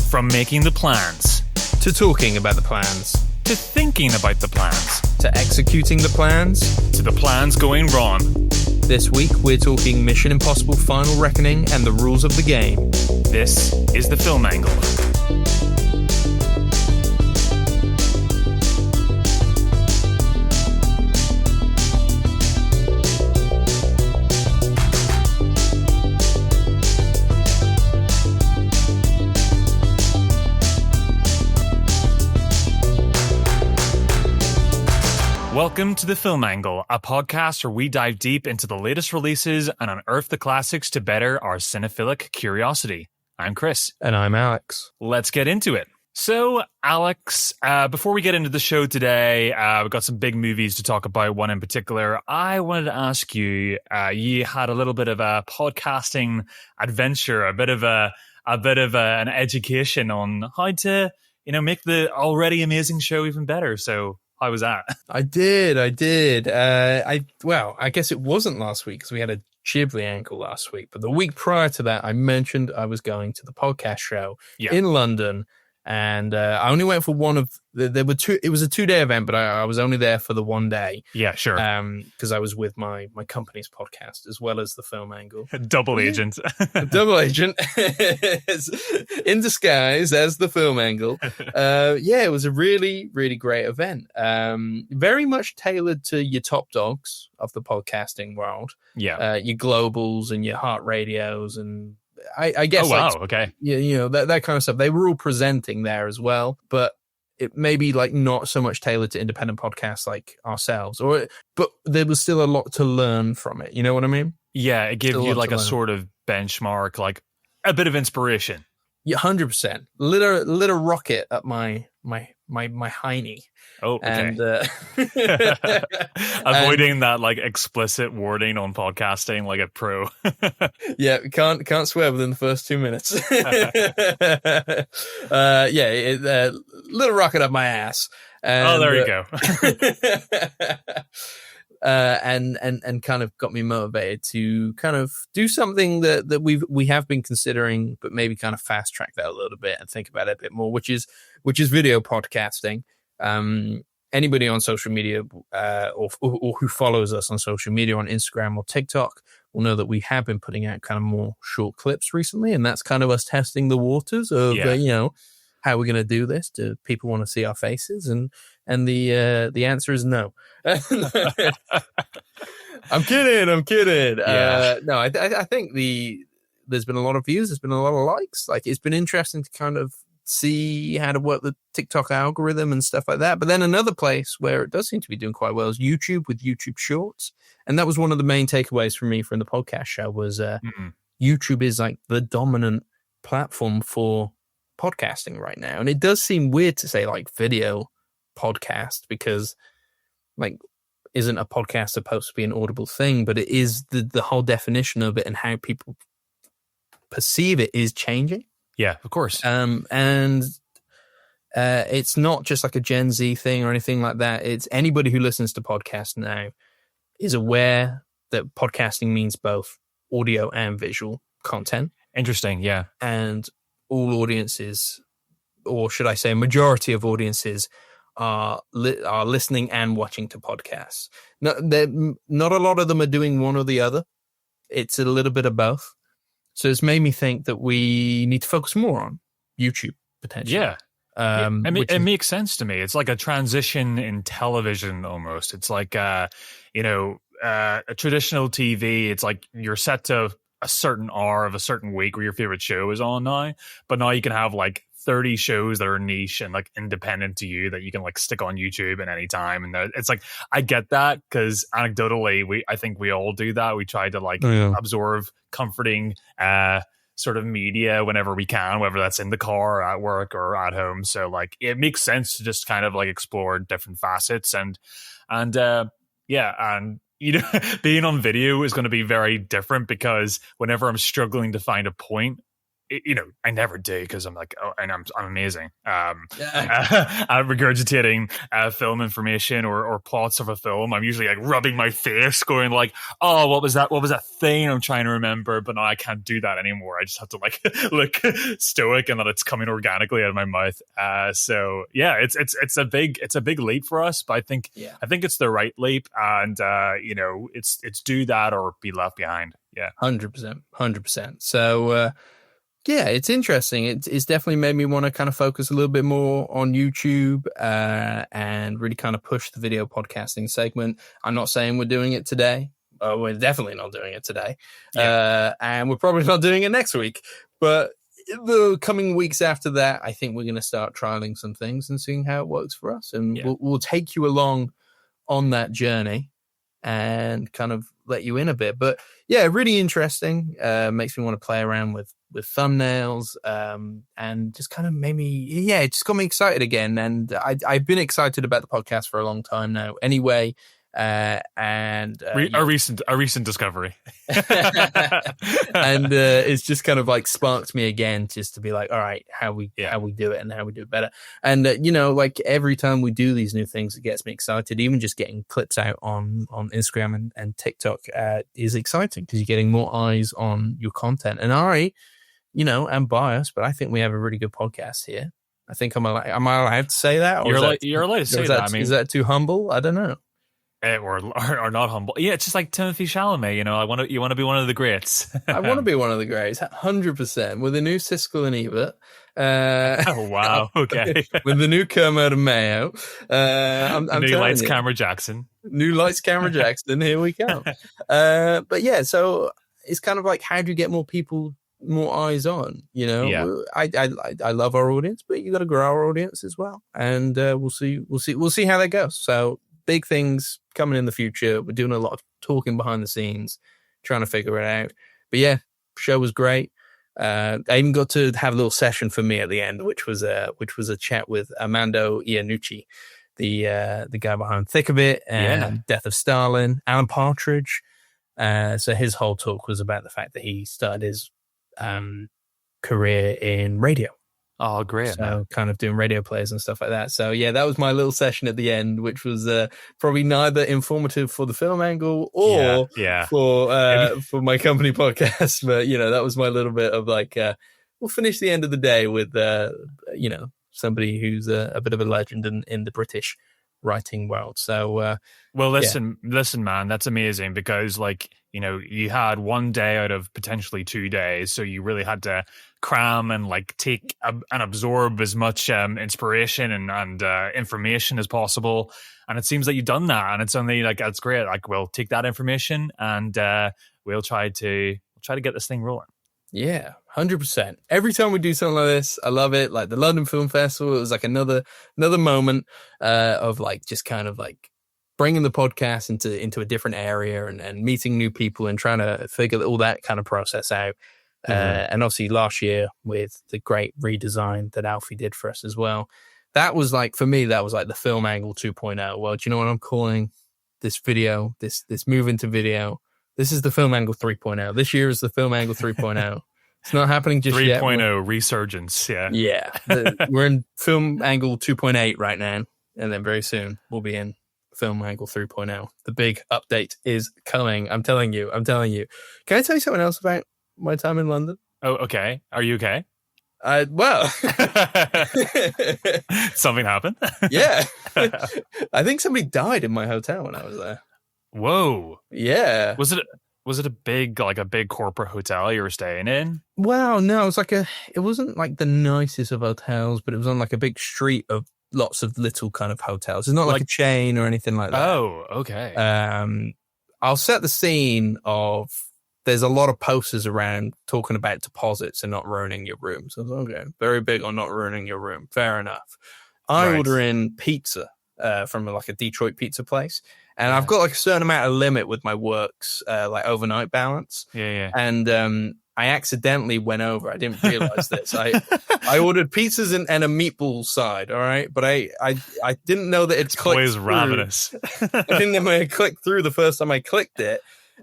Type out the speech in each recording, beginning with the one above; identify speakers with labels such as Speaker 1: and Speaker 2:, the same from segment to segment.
Speaker 1: From making the plans,
Speaker 2: to talking about the plans,
Speaker 1: to thinking about the plans,
Speaker 2: to executing the plans,
Speaker 1: to the plans going wrong.
Speaker 2: This week we're talking Mission Impossible Final Reckoning and the rules of the game.
Speaker 1: This is the Film Angle. Welcome to the Film Angle, a podcast where we dive deep into the latest releases and unearth the classics to better our cinephilic curiosity. I'm Kris.
Speaker 2: And I'm Alex.
Speaker 1: Let's get into it. So, Alex, before we get into the show today, we've got some big movies to talk about. One in particular, I wanted to ask you, you had a little bit of a podcasting adventure, a bit of an education on how to, make the already amazing show even better. So, how was that?
Speaker 2: I did. I guess it wasn't last week because we had a Ghibli angle last week. But the week prior to that, I mentioned I was going to the podcast show in London. And I only went for one of there were two. It was a 2-day event, but I was only there for the 1 day.
Speaker 1: Yeah, sure.
Speaker 2: Because I was with my company's podcast as well as the Film Angle.
Speaker 1: Double agent.
Speaker 2: Double agent in disguise as the Film Angle. It was a really, really great event. Very much tailored to your top dogs of the podcasting world.
Speaker 1: Yeah.
Speaker 2: Your globals and your heart radios and. I guess.
Speaker 1: Oh, wow. Okay.
Speaker 2: That kind of stuff. They were all presenting there as well, but it may be not so much tailored to independent podcasts like ourselves, but there was still a lot to learn from it. You know what I mean?
Speaker 1: Yeah, it gave you a sort of benchmark, like a bit of inspiration.
Speaker 2: Yeah, 100%. Lit a rocket up my hiney.
Speaker 1: Oh, okay.
Speaker 2: And
Speaker 1: avoiding that explicit wording on podcasting like a pro.
Speaker 2: Yeah, can't swear within the first 2 minutes. Little rocket up my ass. And,
Speaker 1: there you go.
Speaker 2: And kind of got me motivated to kind of do something that we have been considering, but maybe kind of fast track that a little bit and think about it a bit more, which is video podcasting. Anybody on social media or who follows us on social media on Instagram or TikTok will know that we have been putting out kind of more short clips recently, and that's kind of us testing the waters of how we're going to do this. Do people want to see our faces? And the answer is no. I'm kidding.
Speaker 1: Yeah.
Speaker 2: No, I think there's been a lot of views. There's been a lot of likes. It's been interesting to kind of see how to work the TikTok algorithm and stuff like that. But then another place where it does seem to be doing quite well is YouTube with YouTube Shorts. And that was one of the main takeaways for me from the podcast show was YouTube is the dominant platform for podcasting right now. And it does seem weird to say video podcast because isn't a podcast supposed to be an audible thing, but it is the whole definition of it and how people perceive it is changing.
Speaker 1: Yeah, of course.
Speaker 2: And it's not just a Gen Z thing or anything like that. It's anybody who listens to podcasts now is aware that podcasting means both audio and visual content.
Speaker 1: Interesting, yeah. And
Speaker 2: all audiences, or should I say majority of audiences, are listening and watching to podcasts. Not a lot of them are doing one or the other. It's a little bit of both. So it's made me think that we need to focus more on YouTube, potentially.
Speaker 1: Yeah. It makes sense to me. It's like a transition in television almost. It's like, a traditional TV. It's like you're set to a certain hour of a certain week where your favorite show is on now. But now you can have 30 shows that are niche and independent to you that you can stick on YouTube at any time. And it's I get that because anecdotally, I think we all do that. We try to absorb comforting sort of media whenever we can, whether that's in the car or at work or at home. So it makes sense to just kind of explore different facets and being on video is going to be very different because whenever I'm struggling to find a point I never do because I'm like, oh, and I'm amazing.
Speaker 2: Yeah.
Speaker 1: Regurgitating film information or plots of a film. I'm usually like rubbing my face, going like, oh, what was that? What was that thing I'm trying to remember? But now I can't do that anymore. I just have to like look stoic and that it's coming organically out of my mouth. So yeah, it's a big leap for us, but I think it's the right leap, and it's do that or be left behind. Yeah,
Speaker 2: 100%. So. Yeah, it's interesting. It's definitely made me want to kind of focus a little bit more on YouTube and really kind of push the video podcasting segment. I'm not saying we're doing it today. We're definitely not doing it today. Yeah. And we're probably not doing it next week. But the coming weeks after that, I think we're going to start trialing some things and seeing how it works for us. And we'll take you along on that journey and kind of let you in a bit. But yeah, really interesting. Makes me want to play around with thumbnails and just kind of made me, it just got me excited again. And I've been excited about the podcast for a long time now anyway. A recent discovery. And it's just kind of like sparked me again just to be like, all right, how we do it and how we do it better. And like every time we do these new things, it gets me excited. Even just getting clips out on Instagram and TikTok is exciting because you're getting more eyes on your content. And I'm biased, but I think we have a really good podcast here. I think am I allowed to say that? Or
Speaker 1: you're allowed to say that. I mean,
Speaker 2: is that too humble? I don't know.
Speaker 1: Or not humble. Yeah, it's just like Timothy Chalamet. You want to be one of the greats.
Speaker 2: I want to be one of the greats, 100%. With the new Siskel and Ebert.
Speaker 1: Oh wow! Okay.
Speaker 2: With the new Kermode and Mayo. I'm
Speaker 1: new Lights, Camera, Jackson.
Speaker 2: New Lights, Camera, Jackson. Here we come. But yeah, so it's kind of like, how do you get more people, more eyes on? Yeah. I love our audience, but you got to grow our audience as well, and we'll see how that goes. So. Big things coming in the future. We're doing a lot of talking behind the scenes, trying to figure it out. But yeah, show was great. I even got to have a little session for me at the end, which was a chat with Armando Iannucci, the guy behind Thick of It and Death of Stalin, Alan Partridge. So his whole talk was about the fact that he started his career in radio.
Speaker 1: Oh, great.
Speaker 2: So kind of doing radio plays and stuff like that. So yeah, that was my little session at the end, which was probably neither informative for the film angle or for my company podcast. But, that was my little bit of like, we'll finish the end of the day with, somebody who's a bit of a legend in the British writing world. So,
Speaker 1: well, listen, man, that's amazing because you had one day out of potentially 2 days. So you really had to cram and take and absorb as much inspiration and information as possible. And it seems that you've done that, and it's only that's great. We'll take that information and we'll try to get this thing rolling.
Speaker 2: Yeah, 100%. Every time we do something like this, I love it. Like the London Film Festival, it was another moment of just kind of bringing the podcast into a different area and meeting new people and trying to figure all that kind of process out. And obviously last year with the great redesign that Alfie did for us as well. That was for me, that was the film angle 2.0. Well, do you know what I'm calling this video, this move into video? This is the film angle 3.0. This year is the film angle 3.0. It's not happening just
Speaker 1: 3.0
Speaker 2: yet.
Speaker 1: 3.0 resurgence. Yeah.
Speaker 2: Yeah. We're in film angle 2.8 right now. And then very soon we'll be in film angle 3.0. The big update is coming. I'm telling you. Can I tell you something else about my time in London?
Speaker 1: Oh, okay. Are you okay?
Speaker 2: Well,
Speaker 1: something happened.
Speaker 2: Yeah. I think somebody died in my hotel when I was there.
Speaker 1: Whoa.
Speaker 2: Yeah.
Speaker 1: Was it a big corporate hotel you were staying in?
Speaker 2: Well, no, it was it wasn't the nicest of hotels, but it was on a big street of lots of little kind of hotels. It's not like a chain or anything like that.
Speaker 1: Oh, okay.
Speaker 2: I'll set the scene of, there's a lot of posters around talking about deposits and not ruining your room. So I was okay, very big on not ruining your room. Fair enough. I order in pizza from a Detroit pizza place. And I've got a certain amount of limit with my work's overnight balance.
Speaker 1: Yeah.
Speaker 2: And I accidentally went over. I didn't realize this. I ordered pizzas and a meatball side, all right? But I didn't know that it's clicked
Speaker 1: always
Speaker 2: through.
Speaker 1: Ravenous.
Speaker 2: I didn't know it clicked through the first time I clicked it.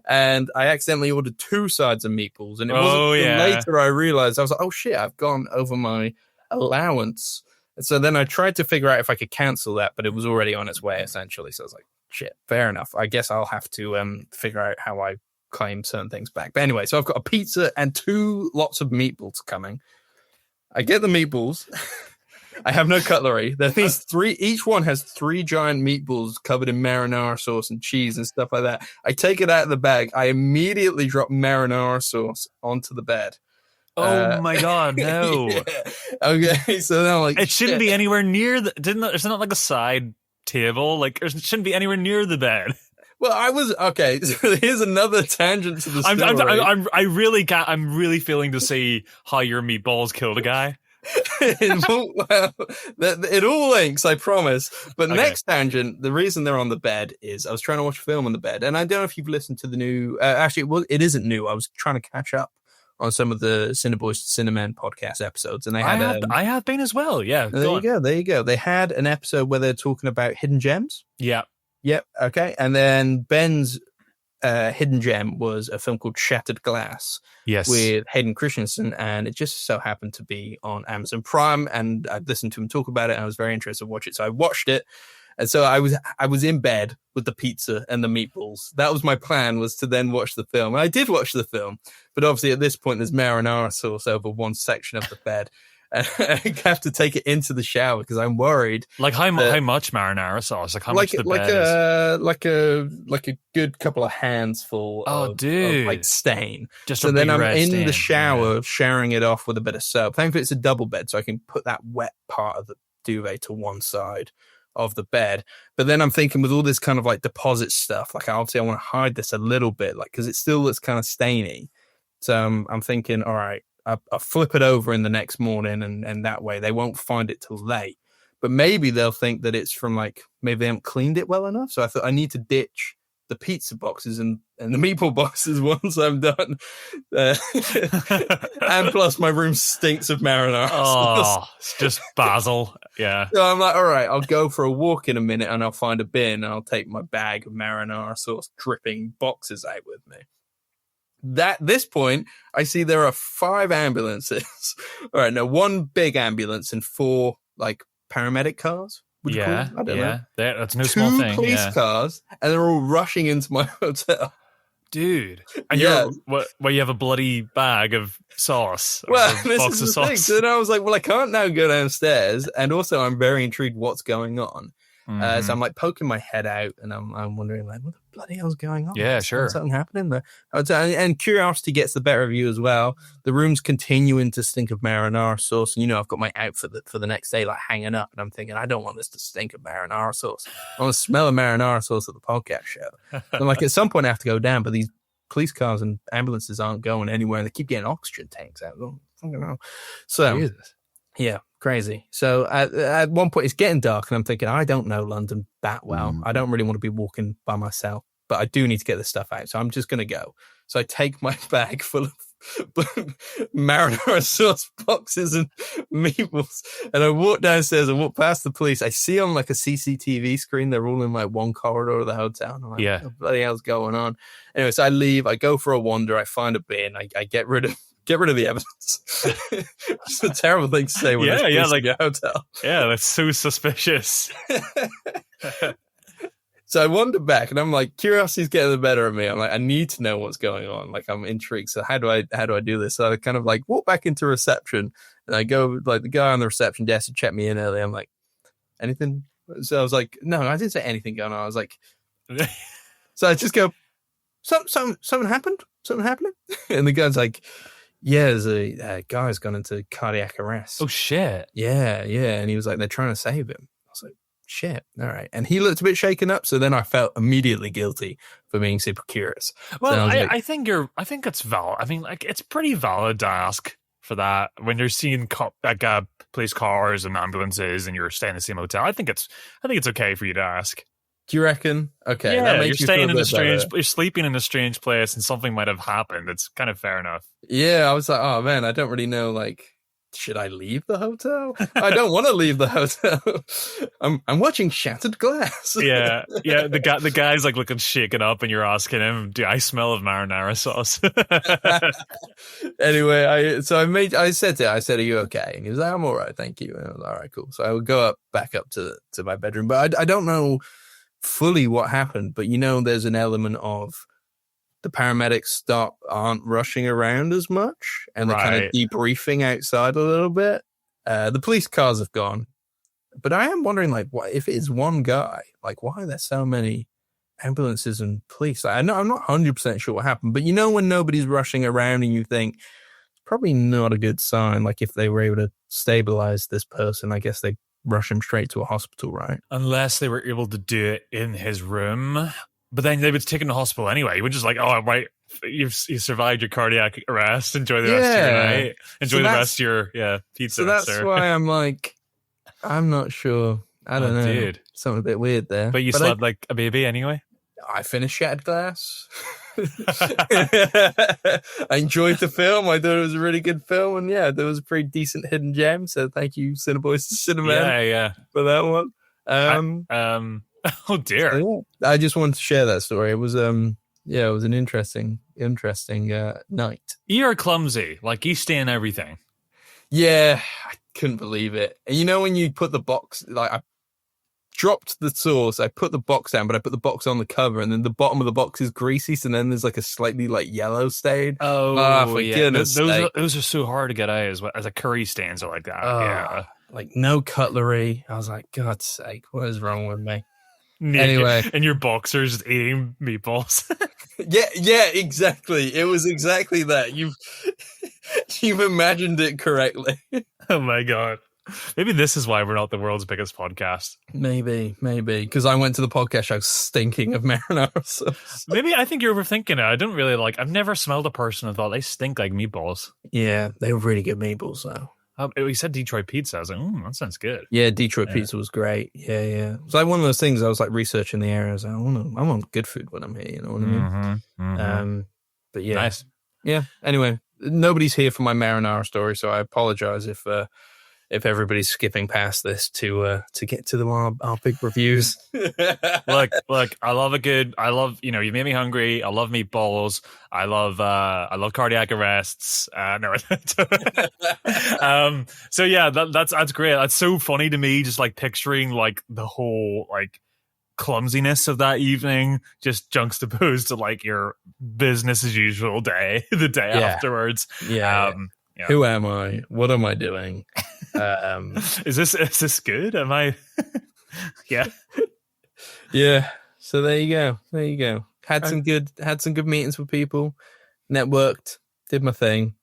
Speaker 2: and I accidentally ordered 2 sides of meatballs. And it wasn't
Speaker 1: Oh,
Speaker 2: until
Speaker 1: yeah.
Speaker 2: later I realized, I was like, oh shit, I've gone over my allowance. And so then I tried to figure out if I could cancel that, but it was already on its way, essentially. So I was like, shit, fair enough. I guess I'll have to figure out how I claim certain things back. But anyway, so I've got a pizza and 2 lots of meatballs coming. I get the meatballs. I have no cutlery. There's these 3, each one has 3 giant meatballs covered in marinara sauce and cheese and stuff like that. I take it out of the bag. I immediately drop marinara sauce onto the bed.
Speaker 1: Oh my God, no.
Speaker 2: Yeah. Okay, so now like
Speaker 1: it shouldn't be anywhere near there's not like a side table, like it shouldn't be anywhere near the bed.
Speaker 2: Well, I was okay. So here's anher tangent to the story.
Speaker 1: I'm really feeling to see how your meatballs killed a guy.
Speaker 2: Well, it all links, I promise. But
Speaker 1: Okay.
Speaker 2: Next tangent, the reason they're on the bed is I was trying to watch a film on the bed, and I don't know if you've listened to the new. Actually, it isn't new. I was trying to catch up on some of the Cineboys to Cinemen podcast episodes, and they had.
Speaker 1: I have been as well. Yeah.
Speaker 2: There you go. They had an episode where they're talking about hidden gems.
Speaker 1: Yeah.
Speaker 2: Yep. Okay. And then Ben's hidden gem was a film called Shattered Glass.
Speaker 1: Yes.
Speaker 2: With Hayden Christensen, and it just so happened to be on Amazon Prime, and I listened to him talk about it, and I was very interested to watch it, so I watched it. And so I was in bed with the pizza and the meatballs. That was my plan, was to then watch the film. And I did watch the film, but obviously at this point there's marinara sauce over one section of the bed. And I have to take it into the shower because I'm worried.
Speaker 1: Like how much marinara sauce? Like how much the bed is?
Speaker 2: Like a good couple of hands full of like stain.
Speaker 1: Just
Speaker 2: so then I'm in
Speaker 1: stain.
Speaker 2: the shower showering it off with a bit of soap. Thankfully it's a double bed, so I can put that wet part of the duvet to one side of the bed. But then I'm thinking, with all this kind of like deposit stuff, like obviously I want to hide this a little bit, like because it still looks kind of stainy. So I'm thinking, all right, I'll flip it over in the next morning, and that way they won't find it till late. But maybe they'll think that it's from like, maybe they haven't cleaned it well enough. So I thought I need to ditch the pizza boxes and the meatball boxes once I'm done. And plus my room stinks of marinara.
Speaker 1: Oh, it's just basil. Yeah.
Speaker 2: So I'm like, all right, I'll go for a walk in a minute and I'll find a bin and I'll take my bag of marinara sauce dripping boxes out with me. This point, I see there are 5 ambulances. All right, now 1 big ambulance and 4 like paramedic cars.
Speaker 1: Yeah,
Speaker 2: I don't know.
Speaker 1: That's no small thing.
Speaker 2: 2 police cars, and they're all rushing into my hotel.
Speaker 1: Dude, and you have a bloody bag of sauce.
Speaker 2: Well, this is the thing. So then I was like, well, I can't now go downstairs, and also I'm very intrigued what's going on.
Speaker 1: Mm-hmm.
Speaker 2: So I'm like poking my head out, and I'm wondering like, what the bloody hell's going on?
Speaker 1: Yeah, sure.
Speaker 2: Something happening there. And curiosity gets the better of you as well. The room's continuing to stink of marinara sauce, and I've got my outfit for the next day like hanging up, and I'm thinking, I don't want this to stink of marinara sauce. I want to smell of marinara sauce at the podcast show. I'm like, at some point I have to go down, but these police cars and ambulances aren't going anywhere, and they keep getting oxygen tanks out. I don't know. So
Speaker 1: Jesus.
Speaker 2: Yeah, crazy. So at one point it's getting dark, and I'm thinking, I don't know London that well. I don't really want to be walking by myself, but I do need to get this stuff out. So I'm just going to go. So I take my bag full of marinara sauce boxes and meatballs, and I walk downstairs and walk past the police. I see on like a CCTV screen, they're all in like one corridor of the hotel. And I'm like,
Speaker 1: yeah,
Speaker 2: what the bloody hell's going on? Anyway, so I leave. I go for a wander. I find a bin. I get rid of the evidence. It's a terrible thing to say when there's like a hotel.
Speaker 1: Yeah, that's so suspicious.
Speaker 2: So I wander back, and I'm like, curiosity's getting the better of me. I'm like, I need to know what's going on. Like, I'm intrigued. So how do I do this? So I kind of like walk back into reception, and I go like the guy on the reception desk to check me in early. I'm like, anything? So I was like, no, I didn't say anything going on. I was like, so I just go, something happened? Something happening? And the guy's like, yeah, there's a guy's gone into cardiac arrest.
Speaker 1: Oh, shit.
Speaker 2: Yeah. And he was like, they're trying to save him. I was like, shit. All right. And he looked a bit shaken up. So then I felt immediately guilty for being super curious.
Speaker 1: Well,
Speaker 2: so
Speaker 1: I think it's valid. I mean, like, it's pretty valid to ask for that when you're seeing police cars and ambulances and you're staying in the same hotel. I think it's okay for you to ask.
Speaker 2: Do you reckon? Okay.
Speaker 1: Yeah, you're staying in you're sleeping in a strange place and something might have happened. It's kind of fair enough.
Speaker 2: Yeah, I was like, oh man, I don't really know like should I leave the hotel? I don't want to leave the hotel. I'm watching Shattered Glass.
Speaker 1: Yeah. The guy's like looking shaken up, and you're asking him, "Do I smell of marinara sauce?"
Speaker 2: Anyway, I said, "Are you okay?" And he was like, "I'm all right, thank you." And I was all right, cool. So I would go back up to my bedroom, but I don't know fully what happened. But there's an element of the paramedics aren't rushing around as much, and they're kind of debriefing outside a little bit. The police cars have gone, but I am wondering, like, what if it's one guy? Like, why are there so many ambulances and police? I'm not 100% sure what happened, but when nobody's rushing around and you think it's probably not a good sign. Like, if they were able to stabilize this person, I guess they rush him straight to a hospital, right?
Speaker 1: Unless they were able to do it in his room. But then they would take him to hospital anyway. You would just like, oh, right, you survived your cardiac arrest. Enjoy the rest of your night. Enjoy the rest of your pizza.
Speaker 2: So that's why I'm like, I'm not sure. I don't know.
Speaker 1: Dude.
Speaker 2: Something a bit weird there.
Speaker 1: But you slept like a baby anyway?
Speaker 2: I finished Shattered Glass. I enjoyed the film. I thought it was a really good film. And there was a pretty decent hidden gem. So thank you, Cineboys to Cineman, for that one.
Speaker 1: Oh dear!
Speaker 2: So, I just wanted to share that story. It was it was an interesting night.
Speaker 1: You're clumsy, like you stay in everything.
Speaker 2: Yeah, I couldn't believe it. And when you put the box, like I dropped the sauce, I put the box down, but I put the box on the cover, and then the bottom of the box is greasy, so then there's like a slightly like yellow stain.
Speaker 1: Oh, for goodness sake. Those are so hard to get out as a curry stains are like that.
Speaker 2: Like no cutlery. I was like, God's sake, what is wrong with me? Anyway,
Speaker 1: and your boxers just eating meatballs.
Speaker 2: yeah, exactly. It was exactly that. You've imagined it correctly.
Speaker 1: Oh my God. Maybe this is why we're not the world's biggest podcast.
Speaker 2: Maybe. Because I went to the podcast show stinking of marinara sauce.
Speaker 1: Maybe I think you're overthinking it. I don't really I've never smelled a person and thought they stink like meatballs.
Speaker 2: Yeah, they were really good meatballs though.
Speaker 1: We said Detroit pizza. I was like, that sounds good.
Speaker 2: Yeah, Detroit pizza was great. Yeah. It's like one of those things. I was like researching the area. I was like, I want good food when I'm here. You know what I mean?
Speaker 1: Mm-hmm.
Speaker 2: But yeah,
Speaker 1: nice.
Speaker 2: Yeah. Anyway, nobody's here for my marinara story, so I apologize if everybody's skipping past this to get to our big reviews.
Speaker 1: Look, I love you made me hungry. I love meatballs. I love cardiac arrests. No. So yeah, that's great. That's so funny to me, just like picturing like the whole like clumsiness of that evening just juxtaposed to like your business as usual day, the day afterwards.
Speaker 2: Yeah. Who am I? What am I doing?
Speaker 1: Is this good? Am I? Yeah.
Speaker 2: Yeah. So there you go. Had some good meetings with people, networked, did my thing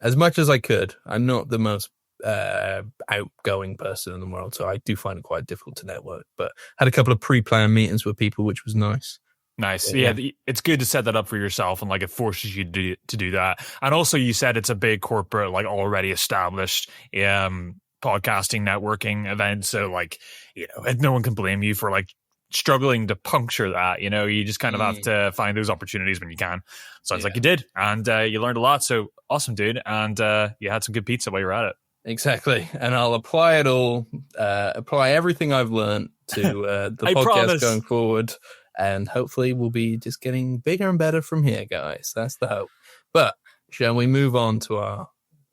Speaker 2: as much as I could. I'm not the most outgoing person in the world, so I do find it quite difficult to network, but had a couple of pre-planned meetings with people, which was nice.
Speaker 1: Yeah, it's good to set that up for yourself, and like it forces you to do that. And also, you said it's a big corporate, like already established podcasting networking event, so like no one can blame you for like struggling to puncture that. You just kind of have to find those opportunities when you can. Sounds like you did, and you learned a lot. So awesome, dude, and you had some good pizza while you were at it.
Speaker 2: Exactly, and I'll apply it all, apply everything I've learned to the podcast going forward. And hopefully we'll be just getting bigger and better from here, guys. That's the hope. But shall we move on to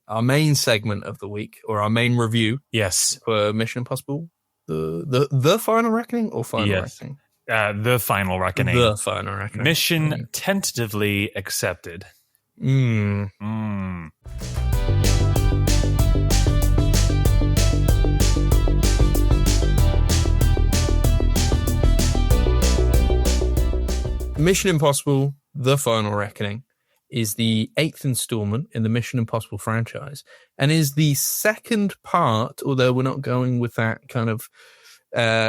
Speaker 2: our main segment of the week, or our main review?
Speaker 1: Yes.
Speaker 2: For Mission Impossible, the Final Reckoning or Final Reckoning?
Speaker 1: The Final Reckoning.
Speaker 2: The Final Reckoning.
Speaker 1: Mission tentatively accepted.
Speaker 2: Mission Impossible, The Final Reckoning is the 8th installment in the Mission Impossible franchise and is the second part, although we're not going with that kind of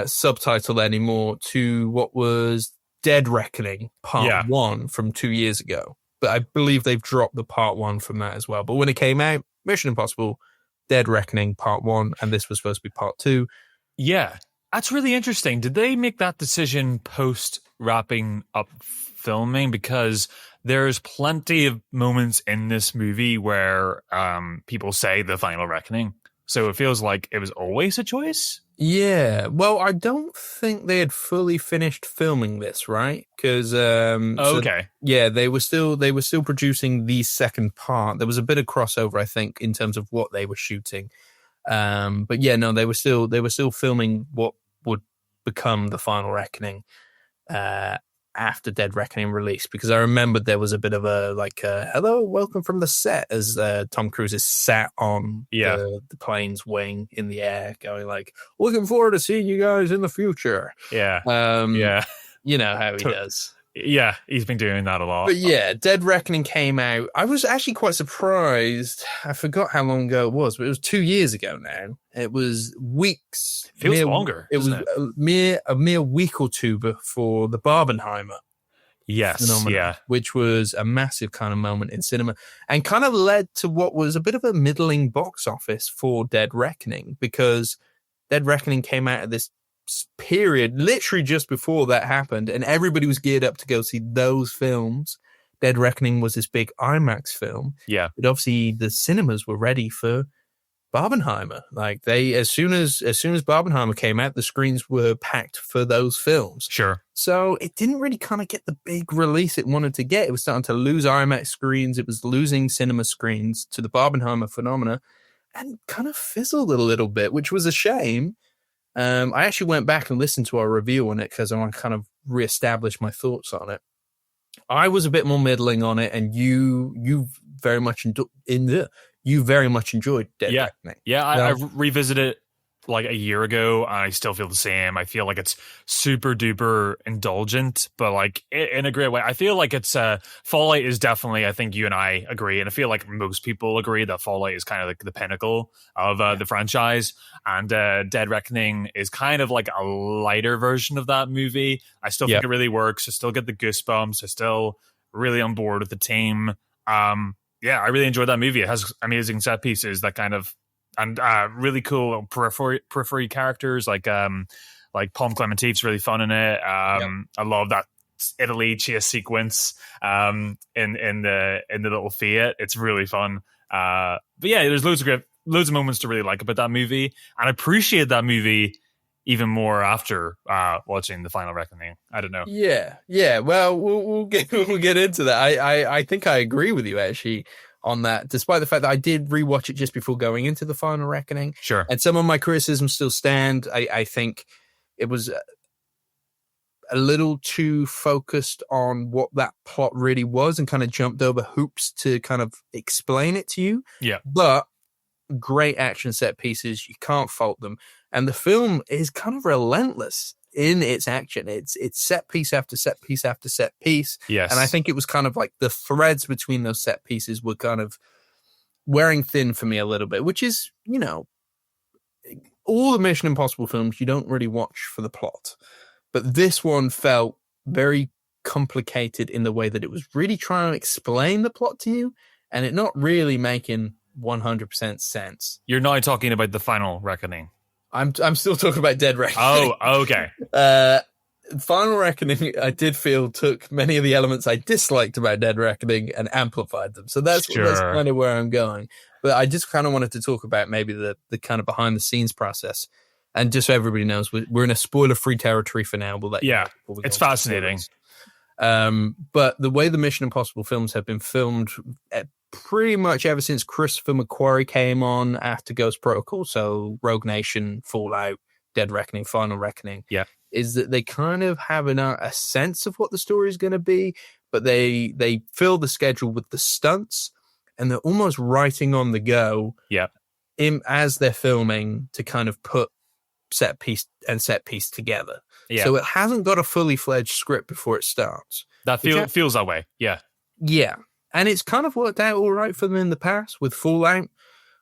Speaker 2: subtitle anymore, to what was Dead Reckoning Part 1 from 2 years ago. But I believe they've dropped the Part 1 from that as well. But when it came out, Mission Impossible, Dead Reckoning Part 1, and this was supposed to be Part 2.
Speaker 1: Yeah. That's really interesting. Did they make that decision post wrapping up filming, because there's plenty of moments in this movie where people say the final reckoning. So it feels like it was always a choice.
Speaker 2: Yeah, well, I don't think they had fully finished filming this, right? Because
Speaker 1: Okay.
Speaker 2: yeah, they were still producing the second part. There was a bit of crossover, I think, in terms of what they were shooting. But yeah, no, they were still filming what would become the final reckoning after Dead Reckoning release, because I remember there was a bit of a hello, welcome from the set, as Tom Cruise is sat on the plane's wing in the air going like, looking forward to seeing you guys in the future.
Speaker 1: Yeah.
Speaker 2: You know how he does.
Speaker 1: Yeah, he's been doing that a lot.
Speaker 2: But yeah, Dead Reckoning came out. I was actually quite surprised. I forgot how long ago it was, but it was 2 years ago now. It was weeks.
Speaker 1: Feels longer.
Speaker 2: It was a mere week or two before the Barbenheimer.
Speaker 1: Yes,
Speaker 2: phenomenon, which was a massive kind of moment in cinema and kind of led to what was a bit of a middling box office for Dead Reckoning, because Dead Reckoning came out at this period literally just before that happened, and everybody was geared up to go see those films. Dead Reckoning was this big IMAX film.
Speaker 1: Yeah.
Speaker 2: But obviously the cinemas were ready for Barbenheimer. Like as soon as Barbenheimer came out, the screens were packed for those films.
Speaker 1: Sure.
Speaker 2: So it didn't really kind of get the big release it wanted to get. It was starting to lose IMAX screens. It was losing cinema screens to the Barbenheimer phenomena, and kind of fizzled a little bit, which was a shame. I actually went back and listened to our review on it because I want to kind of reestablish my thoughts on it. I was a bit more middling on it, and you very much enjoyed Dead Reckoning.
Speaker 1: Yeah, I revisited it like a year ago, and I still feel the same. I feel like it's super duper indulgent, but like in a great way. I feel like it's Fallout is definitely, I think you and I agree, and I feel like most people agree that Fallout is kind of like the pinnacle of the franchise, and Dead Reckoning is kind of like a lighter version of that movie. I still think it really works. I still get the goosebumps. I still really on board with the team. Yeah, I really enjoyed that movie. It has amazing set pieces that kind of, and really cool periphery characters like Palm Clementive's really fun in it. I love that Italy chase sequence in the little Fiat. It's really fun. But yeah, there's loads of moments to really like about that movie, and I appreciate that movie even more after watching the final reckoning. I don't know.
Speaker 2: Yeah. Well, we'll get into that. I think I agree with you actually on that, despite the fact that I did rewatch it just before going into the final reckoning.
Speaker 1: Sure.
Speaker 2: And some of my criticisms still stand. I think it was a little too focused on what that plot really was and kind of jumped over hoops to kind of explain it to you.
Speaker 1: Yeah.
Speaker 2: But great action set pieces. You can't fault them. And the film is kind of relentless in its action. It's set piece after set piece after set piece.
Speaker 1: Yes.
Speaker 2: And I think it was kind of like the threads between those set pieces were kind of wearing thin for me a little bit, which is, you know, all the Mission Impossible films you don't really watch for the plot. But this one felt very complicated in the way that it was really trying to explain the plot to you and it not really making 100% sense.
Speaker 1: You're now talking about the final reckoning.
Speaker 2: I'm still talking about Dead Reckoning.
Speaker 1: Oh, okay.
Speaker 2: Final Reckoning, I did feel took many of the elements I disliked about Dead Reckoning and amplified them. So that's kind of where I'm going. But I just kind of wanted to talk about maybe the kind of behind the scenes process. And just so everybody knows, we're in a spoiler-free territory for now. We'll let you know
Speaker 1: it's fascinating.
Speaker 2: But the way the Mission Impossible films have been filmed pretty much ever since Christopher McQuarrie came on after Ghost Protocol, so Rogue Nation, Fallout, Dead Reckoning, Final Reckoning, is that they kind of have a sense of what the story is going to be, but they fill the schedule with the stunts, and they're almost writing on the go as they're filming to kind of put set piece together. Yeah. So it hasn't got a fully fledged script before it starts.
Speaker 1: That feels that way. Yeah.
Speaker 2: Yeah. And it's kind of worked out all right for them in the past with Fallout,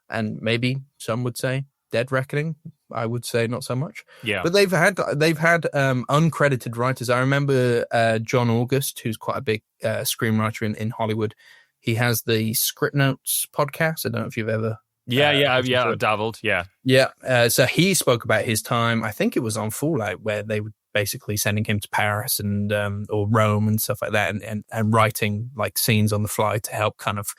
Speaker 2: and maybe some would say Dead Reckoning. I would say not so much.
Speaker 1: Yeah.
Speaker 2: But they've had uncredited writers. I remember John August, who's quite a big screenwriter in Hollywood. He has the Script Notes podcast. I don't know if you've ever.
Speaker 1: I've dabbled. Yeah.
Speaker 2: Yeah. So he spoke about his time. I think it was on Fallout where they would basically sending him to Paris and or Rome and stuff like that, and writing like scenes on the fly to help kind of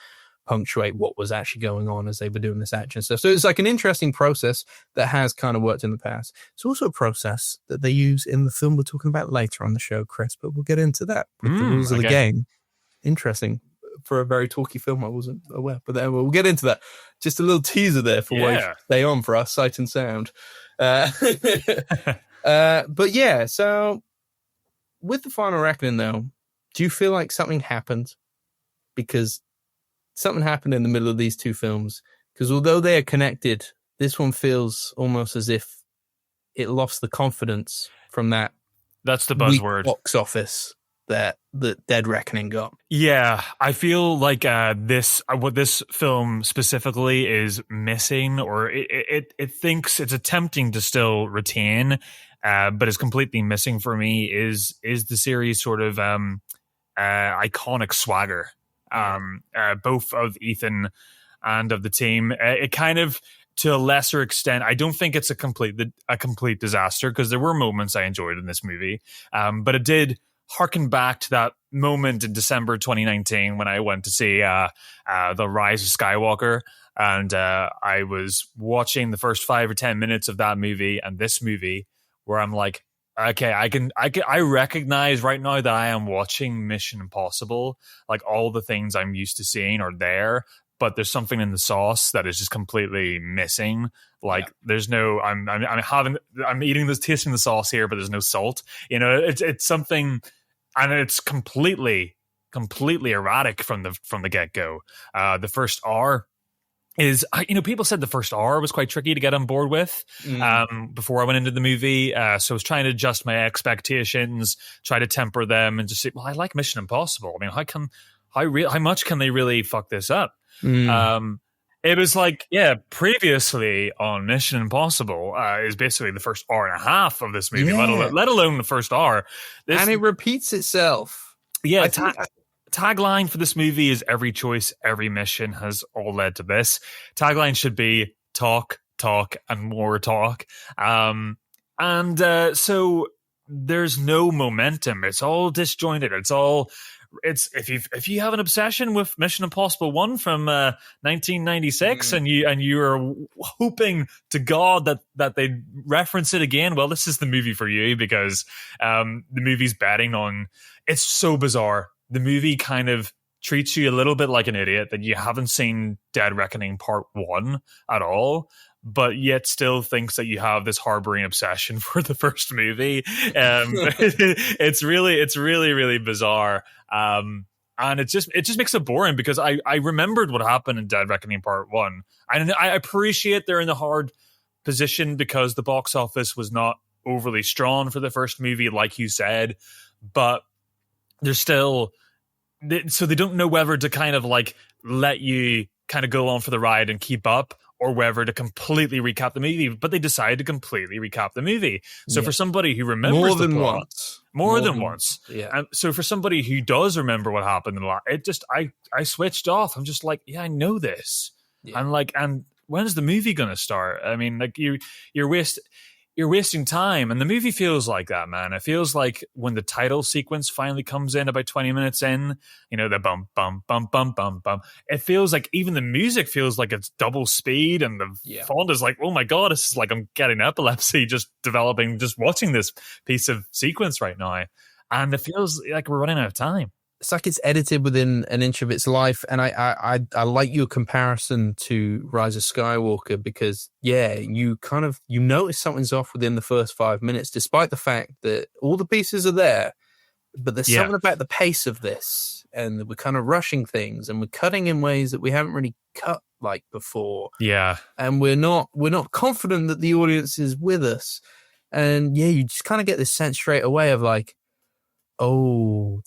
Speaker 2: punctuate what was actually going on as they were doing this action stuff. So it's like an interesting process that has kind of worked in the past. It's also a process that they use in the film we're talking about later on the show, Chris, but we'll get into that with the rules of the game. Interesting. For a very talky film, I wasn't aware, but then we'll get into that. Just a little teaser there for why you should stay on for our sight and sound. But yeah, so with the final reckoning, though, do you feel like something happened? Because something happened in the middle of these two films. Because although they are connected, this one feels almost as if it lost the confidence from that.
Speaker 1: That's the buzzword.
Speaker 2: Box office that the Dead Reckoning got.
Speaker 1: Yeah, I feel like what this film specifically is missing, or it thinks it's attempting to still retain, but is completely missing for me, is the series' sort of iconic swagger, both of Ethan and of the team. It kind of, to a lesser extent, I don't think it's a complete disaster, because there were moments I enjoyed in this movie, but it did harken back to that moment in December 2019 when I went to see The Rise of Skywalker, and I was watching the first 5 or 10 minutes of that movie and this movie, where I'm like, okay, I recognize right now that I am watching Mission Impossible. Like, all the things I'm used to seeing are there, but there's something in the sauce that is just completely missing. Like, there's no, I'm eating this, tasting the sauce here, but there's no salt. You know, it's something, and it's completely erratic from the get go. The first hour is, people said the first hour was quite tricky to get on board with before I went into the movie. So I was trying to adjust my expectations, try to temper them, and just say, well, I like Mission Impossible. I mean, how much can they really fuck this up? It was like, previously on Mission Impossible is basically the first hour and a half of this movie, let alone the first hour.
Speaker 2: And it repeats itself.
Speaker 1: Yeah, tagline for this movie is every choice, every mission has all led to this. Tagline should be talk, and more talk. So there's no momentum. It's all disjointed. It's if you have an obsession with Mission Impossible 1 from 1996 and you are hoping to God that they reference it again, well, this is the movie for you, because the movie's betting on, it's so bizarre. The movie kind of treats you a little bit like an idiot that you haven't seen Dead Reckoning Part 1 at all, but yet still thinks that you have this harboring obsession for the first movie. It's really bizarre. And it just makes it boring, because I remembered what happened in Dead Reckoning Part 1. I appreciate they're in the hard position because the box office was not overly strong for the first movie, like you said, but they're still, so they don't know whether to kind of like let you kind of go on for the ride and keep up, or whether to completely recap the movie. But they decided to completely recap the movie. So for somebody who remembers
Speaker 2: more
Speaker 1: the
Speaker 2: than
Speaker 1: plot,
Speaker 2: once,
Speaker 1: once.
Speaker 2: Yeah.
Speaker 1: And so for somebody who does remember what happened in the last, it just, I switched off. I'm just like, yeah, I know this. Yeah. I'm like, and when's the movie going to start? I mean, like you're wasting time. And the movie feels like that, man. It feels like when the title sequence finally comes in about 20 minutes in, the bum, bum, bum, bum, bum, bum. It feels like even the music feels like it's double speed, and the font is like, oh my God, this is like I'm getting epilepsy just watching this piece of sequence right now. And it feels like we're running out of time.
Speaker 2: It's like it's edited within an inch of its life. And I like your comparison to Rise of Skywalker, because you notice something's off within the first 5 minutes, despite the fact that all the pieces are there, but there's something about the pace of this, and we're kind of rushing things, and we're cutting in ways that we haven't really cut like before. Yeah. And we're not confident that the audience is with us. And you just kind of get this sense straight away of like, oh,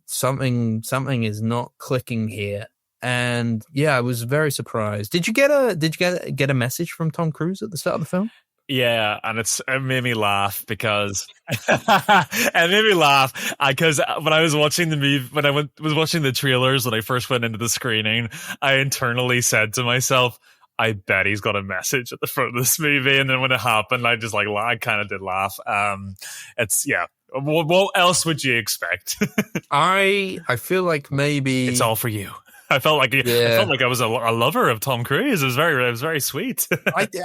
Speaker 2: something is not clicking here. And I was very surprised. Did you get a message from Tom Cruise at the start of the film?
Speaker 1: Yeah, and it made me laugh because when I was watching the movie, when I was watching the trailers when I first went into the screening, I internally said to myself, I bet he's got a message at the front of this movie. And then when it happened, I just like, I kind of did laugh. It's, yeah. What else would you expect?
Speaker 2: I feel like maybe
Speaker 1: it's all for you. I felt like I was a lover of Tom Cruise. It was very sweet.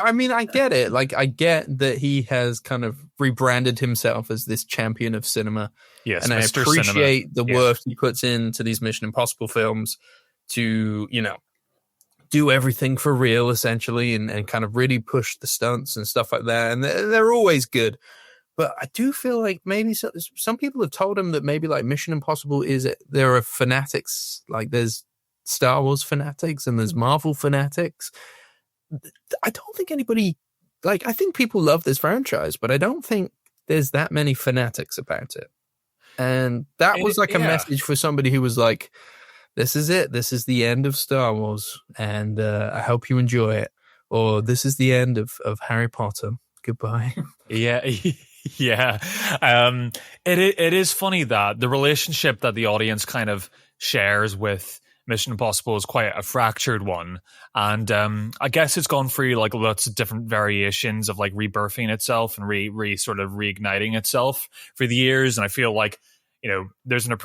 Speaker 2: I mean, I get it. Like, I get that he has kind of rebranded himself as this champion of cinema.
Speaker 1: Yes,
Speaker 2: and
Speaker 1: Mr.
Speaker 2: I appreciate
Speaker 1: Cinema.
Speaker 2: the work he puts into these Mission Impossible films to, you know, do everything for real, essentially, and kind of really push the stunts and stuff like that. And they're always good. But I do feel like maybe some people have told him that maybe like Mission Impossible there are fanatics, like there's Star Wars fanatics and there's Marvel fanatics. I don't think anybody, like, I think people love this franchise, but I don't think there's that many fanatics about it. And that was like a message for somebody who was like, this is it. This is the end of Star Wars. And I hope you enjoy it. Or this is the end of Harry Potter. Goodbye.
Speaker 1: Yeah. Yeah. It is funny that the relationship that the audience kind of shares with Mission Impossible is quite a fractured one. And I guess it's gone through like lots of different variations of like rebirthing itself and sort of reigniting itself for the years. And I feel like, you know, there's an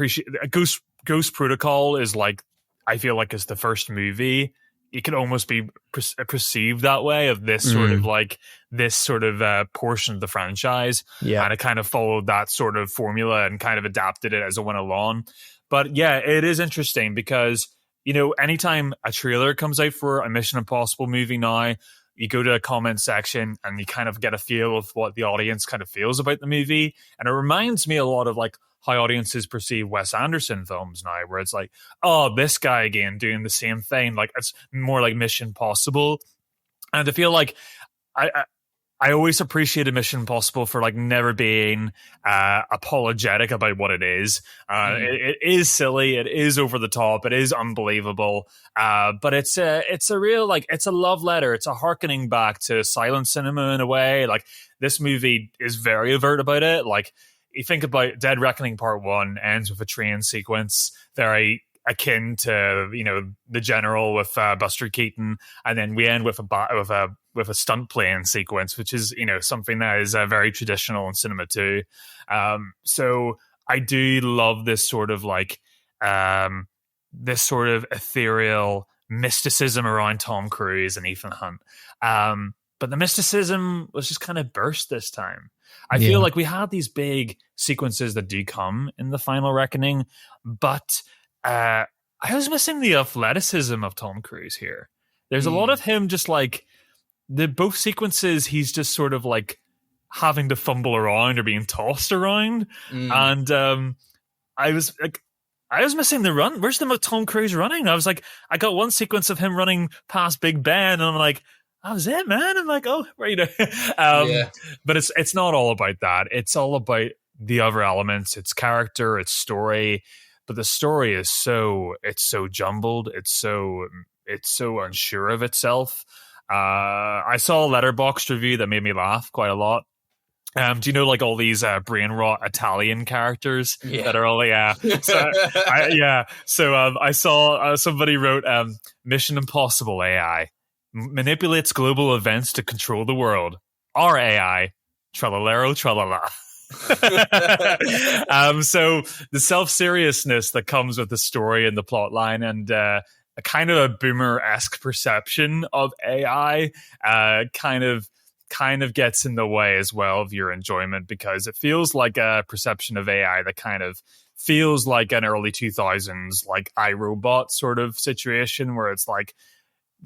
Speaker 1: Ghost Protocol is like, I feel like it's the first movie. It could almost be perceived that way of this sort of like this sort of portion of the franchise.
Speaker 2: Yeah.
Speaker 1: And it kind of followed that sort of formula and kind of adapted it as it went along. But yeah, it is interesting because, you know, anytime a trailer comes out for a Mission Impossible movie now, you go to a comment section and you kind of get a feel of what the audience kind of feels about the movie. And it reminds me a lot of like how audiences perceive Wes Anderson films now, where it's like, oh, this guy again doing the same thing. Like it's more like Mission Impossible. And I feel like I always appreciated Mission Impossible for like never being apologetic about what it is. It is silly. It is over the top. It is unbelievable. But it's a real, like, it's a love letter. It's a hearkening back to silent cinema in a way. Like this movie is very overt about it. Like you think about Dead Reckoning Part 1 ends with a train sequence, very akin to, you know, The General with Buster Keaton, and then we end with a stunt plane sequence, which is, you know, something that is very traditional in cinema too. So I do love this sort of like this sort of ethereal mysticism around Tom Cruise and Ethan Hunt. But the mysticism was just kind of burst this time. I feel like we had these big sequences that do come in the final reckoning, but I was missing the athleticism of Tom Cruise here. There's a lot of him just like both sequences. He's just sort of like having to fumble around or being tossed around. And I was missing the run. Where's the Tom Cruise running? I was like, I got one sequence of him running past Big Ben and I'm like, that was it, man. I'm like, oh, right. But it's not all about that. It's all about the other elements. It's character, it's story. But the story is so jumbled. It's so unsure of itself. I saw a Letterboxd review that made me laugh quite a lot. Do you know like all these brain rot Italian characters that are all So I saw somebody wrote Mission Impossible AI manipulates global events to control the world. Our AI, tralalero tralala. So the self-seriousness that comes with the story and the plot line and a kind of a boomer-esque perception of AI kind of gets in the way as well of your enjoyment, because it feels like a perception of AI that kind of feels like an early 2000s like iRobot sort of situation where it's like,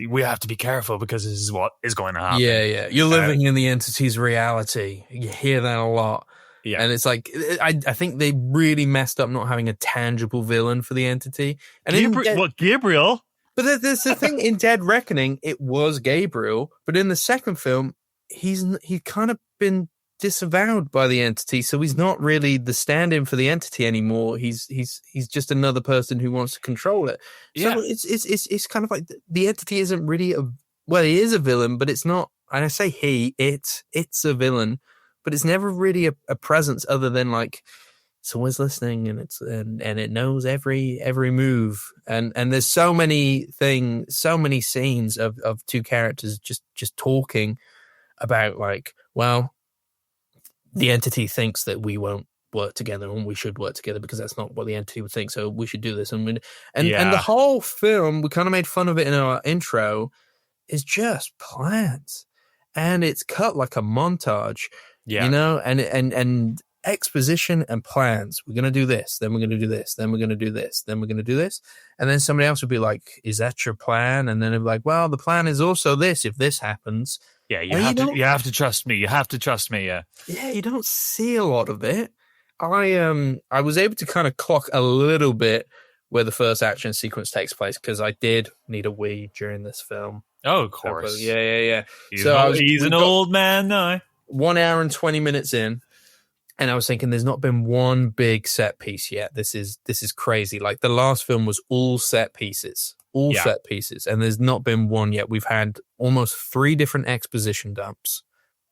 Speaker 1: we have to be careful because this is what is going to happen.
Speaker 2: Yeah. You're living in the entity's reality. You hear that a lot. Yeah. And it's like, I think they really messed up not having a tangible villain for the entity. And
Speaker 1: Gabriel?
Speaker 2: But there's the thing, in Dead Reckoning, it was Gabriel. But in the second film, he's kind of been disavowed by the entity, so he's not really the stand-in for the entity anymore. He's just another person who wants to control it. So it's kind of like the entity isn't really he is a villain, but it's not. And I say it's a villain, but it's never really a presence other than like it's always listening, and it knows every move, and there's so many scenes of two characters just talking about, like, well, the entity thinks that we won't work together and we should work together because that's not what the entity would think, so we should do this, and the whole film, we kind of made fun of it in our intro, is just plans, and it's cut like a montage, you know, and exposition and plans. We're gonna do this, then we're gonna do this, then we're gonna do this, then we're gonna do this, and then somebody else would be like, "Is that your plan?" And then it'd be like, "Well, the plan is also this if this happens."
Speaker 1: Yeah, you have to trust me. You have to trust me. Yeah,
Speaker 2: you don't see a lot of it. I was able to kind of clock a little bit where the first action sequence takes place, because I did need a wee during this film.
Speaker 1: Oh, of course.
Speaker 2: Yeah.
Speaker 1: He's an old man now.
Speaker 2: 1 hour and 20 minutes in, and I was thinking, there's not been one big set piece yet. This is crazy. Like, the last film was all set pieces, and there's not been one yet. We've had almost 3 different exposition dumps,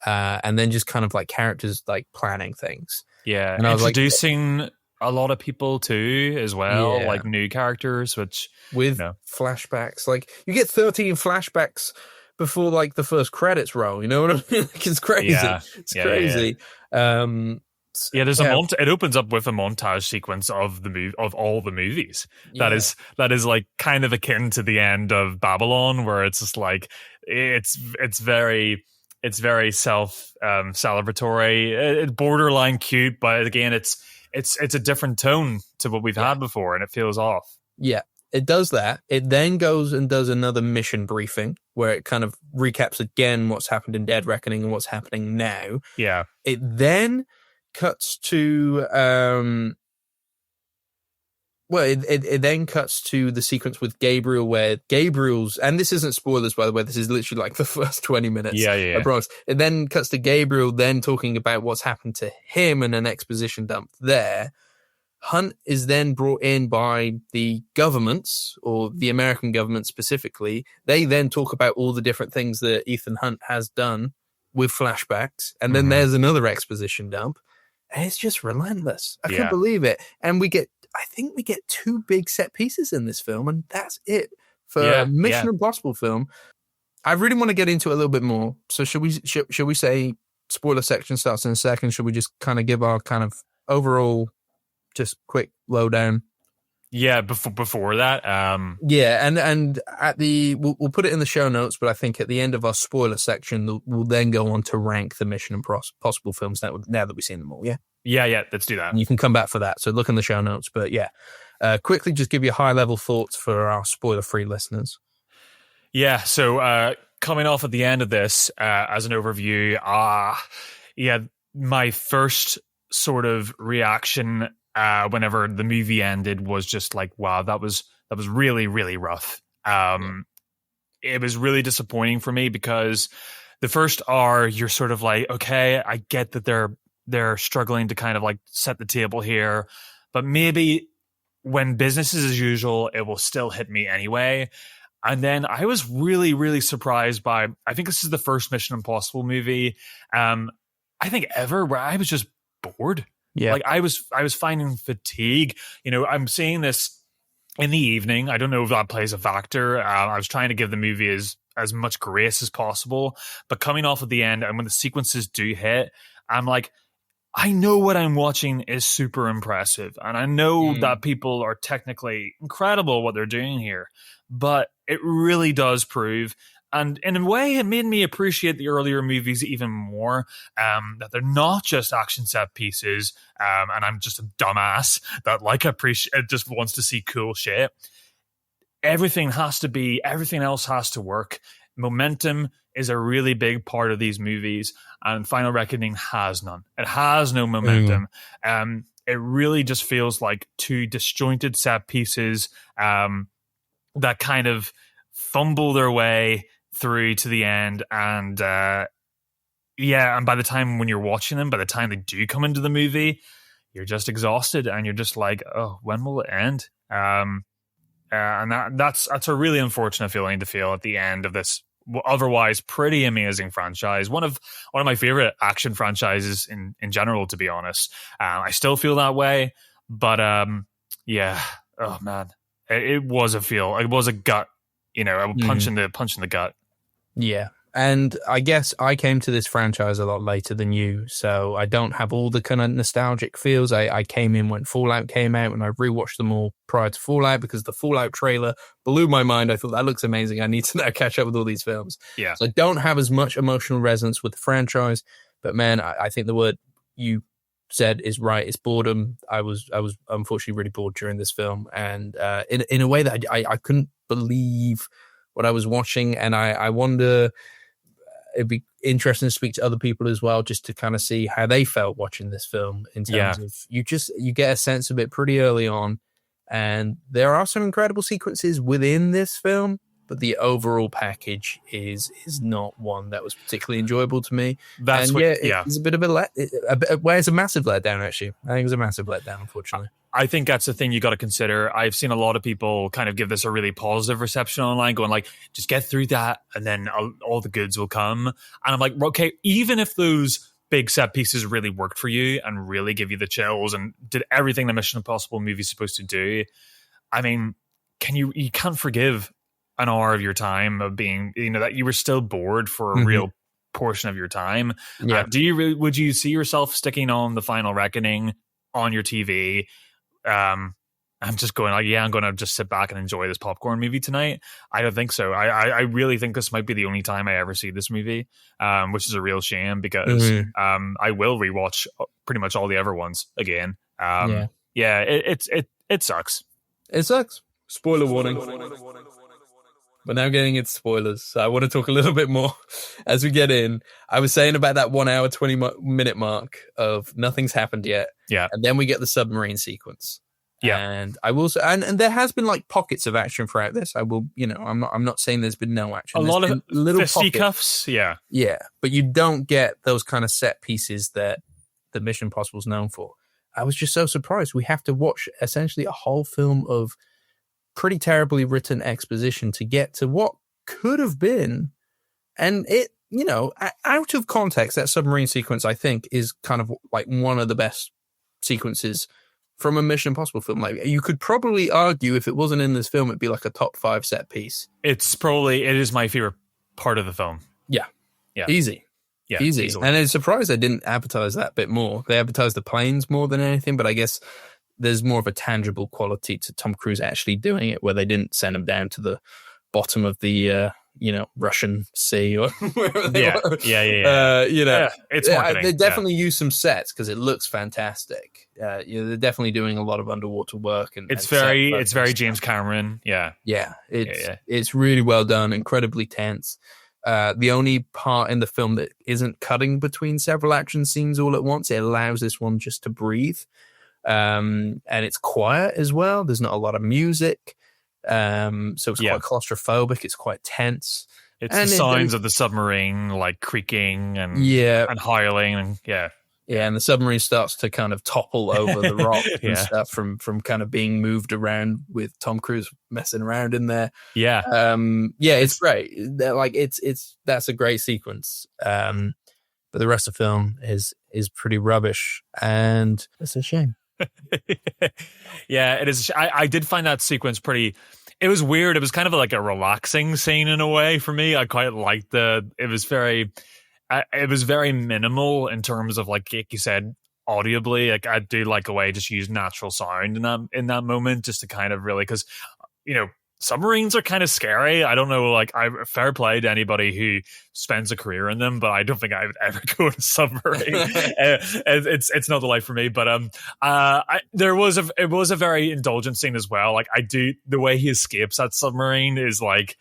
Speaker 2: and then just kind of like characters like planning things.
Speaker 1: Yeah, and introducing a lot of people too as well, like new characters, which
Speaker 2: with flashbacks. Like, you get 13 flashbacks before like the first credits roll. You know what I mean? Like, it's crazy. It's crazy.
Speaker 1: There's it opens up with a montage sequence of all the movies. That is like kind of akin to the end of Babylon, where it's just like it's very celebratory, borderline cute, but again, it's a different tone to what we've had before, and it feels off. Yeah,
Speaker 2: it does that. It then goes and does another mission briefing where it kind of recaps again what's happened in Dead Reckoning and what's happening now.
Speaker 1: Yeah.
Speaker 2: It then cuts to it then cuts to the sequence with Gabriel, where Gabriel's, and this isn't spoilers, by the way, this is literally like the first 20 minutes.
Speaker 1: Yeah.
Speaker 2: It then cuts to Gabriel then talking about what's happened to him in an exposition dump there. Hunt is then brought in by the governments, or the American government specifically. They then talk about all the different things that Ethan Hunt has done with flashbacks, and then there's another exposition dump. And it's just relentless. I couldn't believe it. And I think we get 2 big set pieces in this film, and that's it for a Mission Impossible film. I really want to get into it a little bit more. So should we say spoiler section starts in a second? Should we just kind of give our kind of overall, just quick lowdown?
Speaker 1: Yeah, before that.
Speaker 2: And at we'll put it in the show notes, but I think at the end of our spoiler section, we'll then go on to rank the Mission Impossible films now that we've seen them all.
Speaker 1: Yeah, let's do that.
Speaker 2: And you can come back for that, so look in the show notes. But quickly just give you high-level thoughts for our spoiler-free listeners.
Speaker 1: Yeah, so coming off at the end of this, as an overview, my first sort of reaction whenever the movie ended was just like, wow, that was really, really rough. It was really disappointing for me, because the first hour, you're sort of like, okay, I get that they're struggling to kind of like set the table here, but maybe when business is as usual, it will still hit me anyway. And then I was really, really surprised by, I think this is the first Mission Impossible movie, I think ever, where I was just bored.
Speaker 2: Yeah.
Speaker 1: Like I was finding fatigue. You know, I'm seeing this in the evening. I don't know if that plays a factor. I was trying to give the movie as much grace as possible, but coming off at the end, and when the sequences do hit, I'm like, I know what I'm watching is super impressive, and I know that people are technically incredible what they're doing here, but it really does prove, and in a way, it made me appreciate the earlier movies even more, that they're not just action set pieces, and I'm just a dumbass that just wants to see cool shit. Everything else has to work. Momentum is a really big part of these movies, and Final Reckoning has none. It has no momentum. It really just feels like 2 disjointed set pieces that kind of fumble their way through to the end, and and by the time when you're watching them, by the time they do come into the movie, you're just exhausted, and you're just like, oh, when will it end? And that's a really unfortunate feeling to feel at the end of this otherwise pretty amazing franchise. One of my favorite action franchises in general, to be honest. I still feel that way, but yeah. Oh man, it was a feel. It was a gut. A punch in the gut.
Speaker 2: Yeah. And I guess I came to this franchise a lot later than you, so I don't have all the kind of nostalgic feels. I came in when Fallout came out, and I rewatched them all prior to Fallout because the Fallout trailer blew my mind. I thought, that looks amazing. I need to now catch up with all these films.
Speaker 1: Yeah.
Speaker 2: So I don't have as much emotional resonance with the franchise, but man, I think the word you said is right. It's boredom. I was unfortunately really bored during this film, and in a way that I couldn't believe what I was watching, and I wonder. It'd be interesting to speak to other people as well, just to kind of see how they felt watching this film in terms of you get a sense of it pretty early on. And there are some incredible sequences within this film, but the overall package is not one that was particularly enjoyable to me.
Speaker 1: It's
Speaker 2: a bit of it's a massive letdown, actually. I think it was a massive letdown, unfortunately.
Speaker 1: I think that's the thing you got to consider. I've seen a lot of people kind of give this a really positive reception online, going like, just get through that and then all the goods will come. And I'm like, okay, even if those big set pieces really worked for you and really give you the chills and did everything the Mission Impossible movie is supposed to do, I mean, you can't forgive an hour of your time of being, that you were still bored for a real portion of your time.
Speaker 2: Yeah.
Speaker 1: Would you see yourself sticking on The Final Reckoning on your TV? I'm just going like, I'm going to just sit back and enjoy this popcorn movie tonight. I don't think so. I really think this might be the only time I ever see this movie, which is a real shame because I will rewatch pretty much all the other ones again. It sucks.
Speaker 2: It sucks. Spoiler warning. But now getting into spoilers, so I want to talk a little bit more as we get in. I was saying about that 1 hour, 20-minute mark of nothing's happened yet.
Speaker 1: Yeah.
Speaker 2: And then we get the submarine sequence.
Speaker 1: Yeah.
Speaker 2: And I will say, and there has been like pockets of action throughout this. I will, I'm not saying there's been no action.
Speaker 1: A lot of
Speaker 2: little
Speaker 1: fisticuffs. Yeah.
Speaker 2: Yeah. But you don't get those kind of set pieces that the Mission Impossible is known for. I was just so surprised. We have to watch essentially a whole film of pretty terribly written exposition to get to what could have been. And it, out of context, that submarine sequence, I think, is kind of like one of the best sequences from a Mission Impossible film. Like, you could probably argue if it wasn't in this film, it'd be like a top 5 set piece. It
Speaker 1: is my favorite part of the film.
Speaker 2: Yeah.
Speaker 1: Yeah.
Speaker 2: Easy.
Speaker 1: Yeah.
Speaker 2: Easy.
Speaker 1: Easily.
Speaker 2: And I'm surprised they didn't advertise that bit more. They advertised the planes more than anything, but I guess there's more of a tangible quality to Tom Cruise actually doing it, where they didn't send him down to the bottom of the, Russian Sea or wherever they were.
Speaker 1: Yeah. It's marketing.
Speaker 2: They definitely use some sets because it looks fantastic. They're definitely doing a lot of underwater work, and
Speaker 1: it's very James Cameron. Yeah.
Speaker 2: It's really well done, incredibly tense. The only part in the film that isn't cutting between several action scenes all at once, it allows this one just to breathe. And it's quiet as well. There's not a lot of music. So it's quite claustrophobic. It's quite tense.
Speaker 1: It's the sounds of the submarine like creaking and howling and
Speaker 2: and the submarine starts to kind of topple over the rock and stuff from kind of being moved around with Tom Cruise messing around in there. It's great. That's a great sequence. But the rest of the film is pretty rubbish, and it's a shame.
Speaker 1: It is. I did find that sequence pretty. It was weird. It was kind of like a relaxing scene in a way for me. I quite liked it was very minimal in terms of like you said, audibly. Like I do like a way just use natural sound in that moment, just to kind of really, because submarines are kind of scary. I don't know, like, fair play to anybody who spends a career in them, but I don't think I would ever go in a submarine. It's not the life for me. But it was a very indulgent scene as well. Like the way he escapes that submarine is like,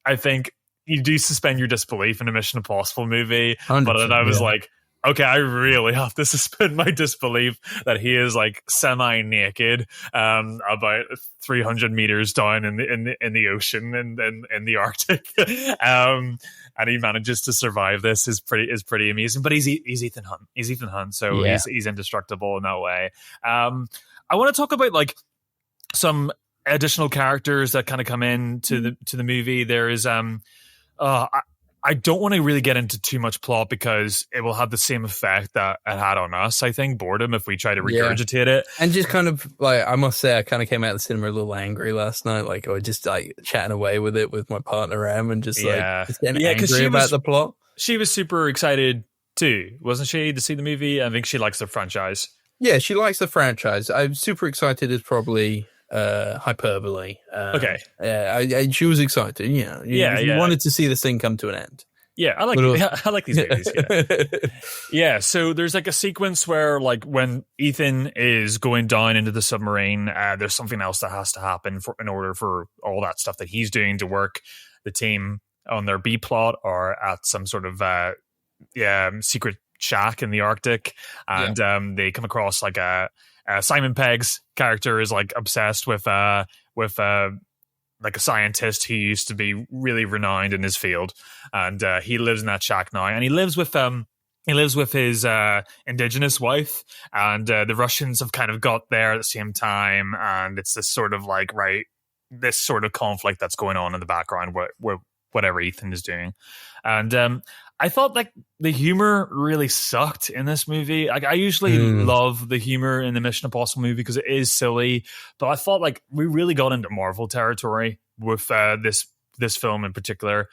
Speaker 1: I think you do suspend your disbelief in a Mission Impossible movie. But then I was like, okay, I really have to suspend my disbelief that he is like semi-naked, about 300 meters down in the ocean and in the Arctic, and he manages to survive this is pretty amazing. But he's Ethan Hunt. He's Ethan Hunt, so he's indestructible in that way. I want to talk about like some additional characters that kind of come in to the movie. There is I don't want to really get into too much plot because it will have the same effect that it had on us, I think, boredom, if we try to regurgitate it.
Speaker 2: And just kind of, like, I must say, I kind of came out of the cinema a little angry last night. Like, I was just, like, chatting away with it with my partner, Em, and just, just getting angry about the plot.
Speaker 1: She was super excited, too, wasn't she, to see the movie? I think she likes the franchise.
Speaker 2: Yeah, she likes the franchise. I'm super excited is probably hyperbole.
Speaker 1: Okay.
Speaker 2: Yeah, she was excited. You wanted to see this thing come to an end.
Speaker 1: Yeah, I like these movies. Yeah. So there's like a sequence where, like, when Ethan is going down into the submarine, there's something else that has to happen in order for all that stuff that he's doing to work. The team on their B plot or at some sort of secret shack in the Arctic, and they come across like Simon Pegg's character is like obsessed with like a scientist who used to be really renowned in his field, and he lives in that shack now, and he lives with his indigenous wife, and the Russians have kind of got there at the same time, and it's this sort of like this sort of conflict that's going on in the background where whatever Ethan is doing. And I thought like the humor really sucked in this movie. Like, I usually love the humor in the Mission Impossible movie because it is silly, but I thought like we really got into Marvel territory with this film in particular.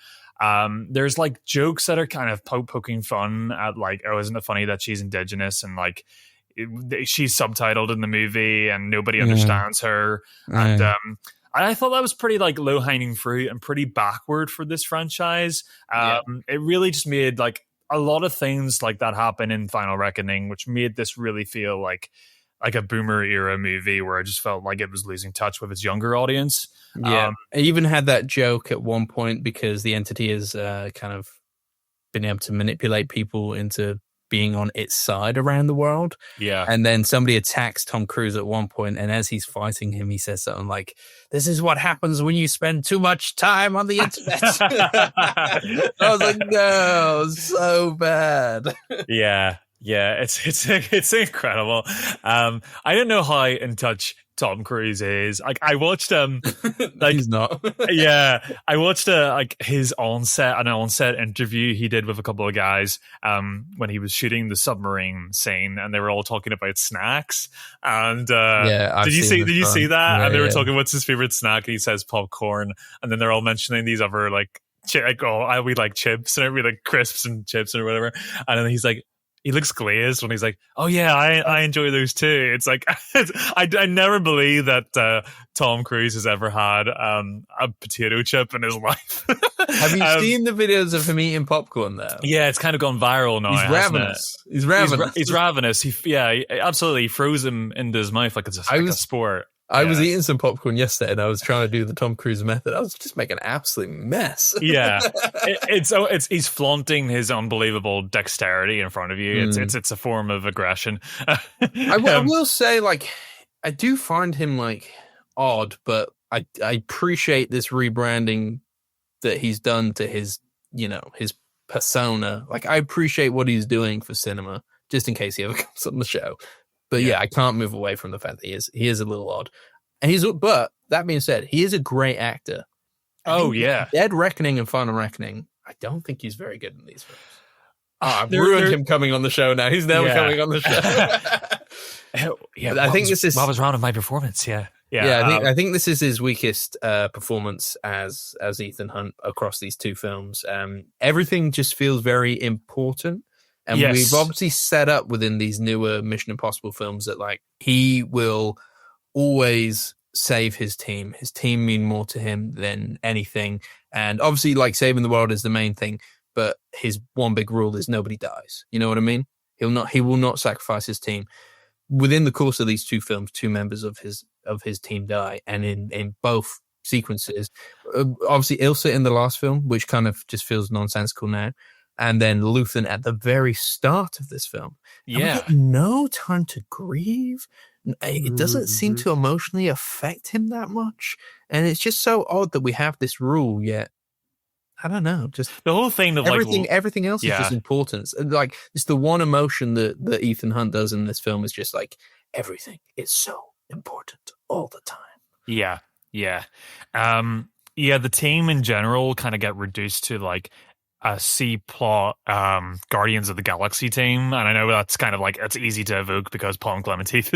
Speaker 1: There's like jokes that are kind of poking fun at like, oh, isn't it funny that she's indigenous, and like she's subtitled in the movie and nobody understands her. And I thought that was pretty like low hanging fruit and pretty backward for this franchise. It really just made like a lot of things like that happen in Final Reckoning, which made this really feel like a boomer era movie where I just felt like it was losing touch with its younger audience.
Speaker 2: I even had that joke at one point because the entity has kind of been able to manipulate people into being on its side around the world. Yeah. And then somebody attacks Tom Cruise at one point, and as he's fighting him, he says something like, "This is what happens when you spend too much time on the internet." I was like, no, so bad.
Speaker 1: Yeah, it's incredible. I don't know how in touch Tom Cruise is. Like, I watched like
Speaker 2: he's not.
Speaker 1: I watched his an onset interview he did with a couple of guys when he was shooting the submarine scene, and they were all talking about snacks. And did you see that?
Speaker 2: Yeah,
Speaker 1: and they were talking what's his favorite snack, and he says popcorn, and then they're all mentioning these other like we like chips, and we like crisps and chips or whatever, and then he's like, he looks glazed when he's like, "Oh yeah, I enjoy those too." It's like I never believe that Tom Cruise has ever had a potato chip in his life.
Speaker 2: Have you seen the videos of him eating popcorn though?
Speaker 1: Yeah, it's kind of gone viral now.
Speaker 2: He's ravenous. He's ravenous.
Speaker 1: He's ravenous. He absolutely froze him into his mouth like it's a sport.
Speaker 2: I was eating some popcorn yesterday, and I was trying to do the Tom Cruise method. I was just making an absolute mess.
Speaker 1: Yeah, he's flaunting his unbelievable dexterity in front of you. It's a form of aggression.
Speaker 2: I will say, like, I do find him like odd, but I appreciate this rebranding that he's done to his persona. Like, I appreciate what he's doing for cinema, just in case he ever comes on the show. But yeah, I can't move away from the fact that he is a little odd. But that being said, he is a great actor. Dead Reckoning and Final Reckoning, I don't think he's very good in these films. I've ruined him coming on the show now. He's never coming on the show.
Speaker 1: I think this is what was wrong with my performance.
Speaker 2: I think this is his weakest performance as Ethan Hunt across these two films. Everything just feels very important. And we've obviously set up within these newer Mission Impossible films that like he will always save his team. His team mean more to him than anything. And obviously like saving the world is the main thing, but his one big rule is nobody dies. You know what I mean? He will not sacrifice his team. Within the course of these two films, two members of his team die, and in both sequences, obviously Ilsa in the last film, which kind of just feels nonsensical now. And then Luthen at the very start of this film. Yeah. No time to grieve. It doesn't seem to emotionally affect him that much. And it's just so odd that we have this rule, yet I don't know. Just
Speaker 1: the whole thing of
Speaker 2: everything else is just important. Like, it's the one emotion that Ethan Hunt does in this film is just like, everything is so important all the time.
Speaker 1: Yeah. Yeah, the team in general kind of get reduced to like a C plot Guardians of the Galaxy team, and I know that's kind of like it's easy to evoke because Paul Clementif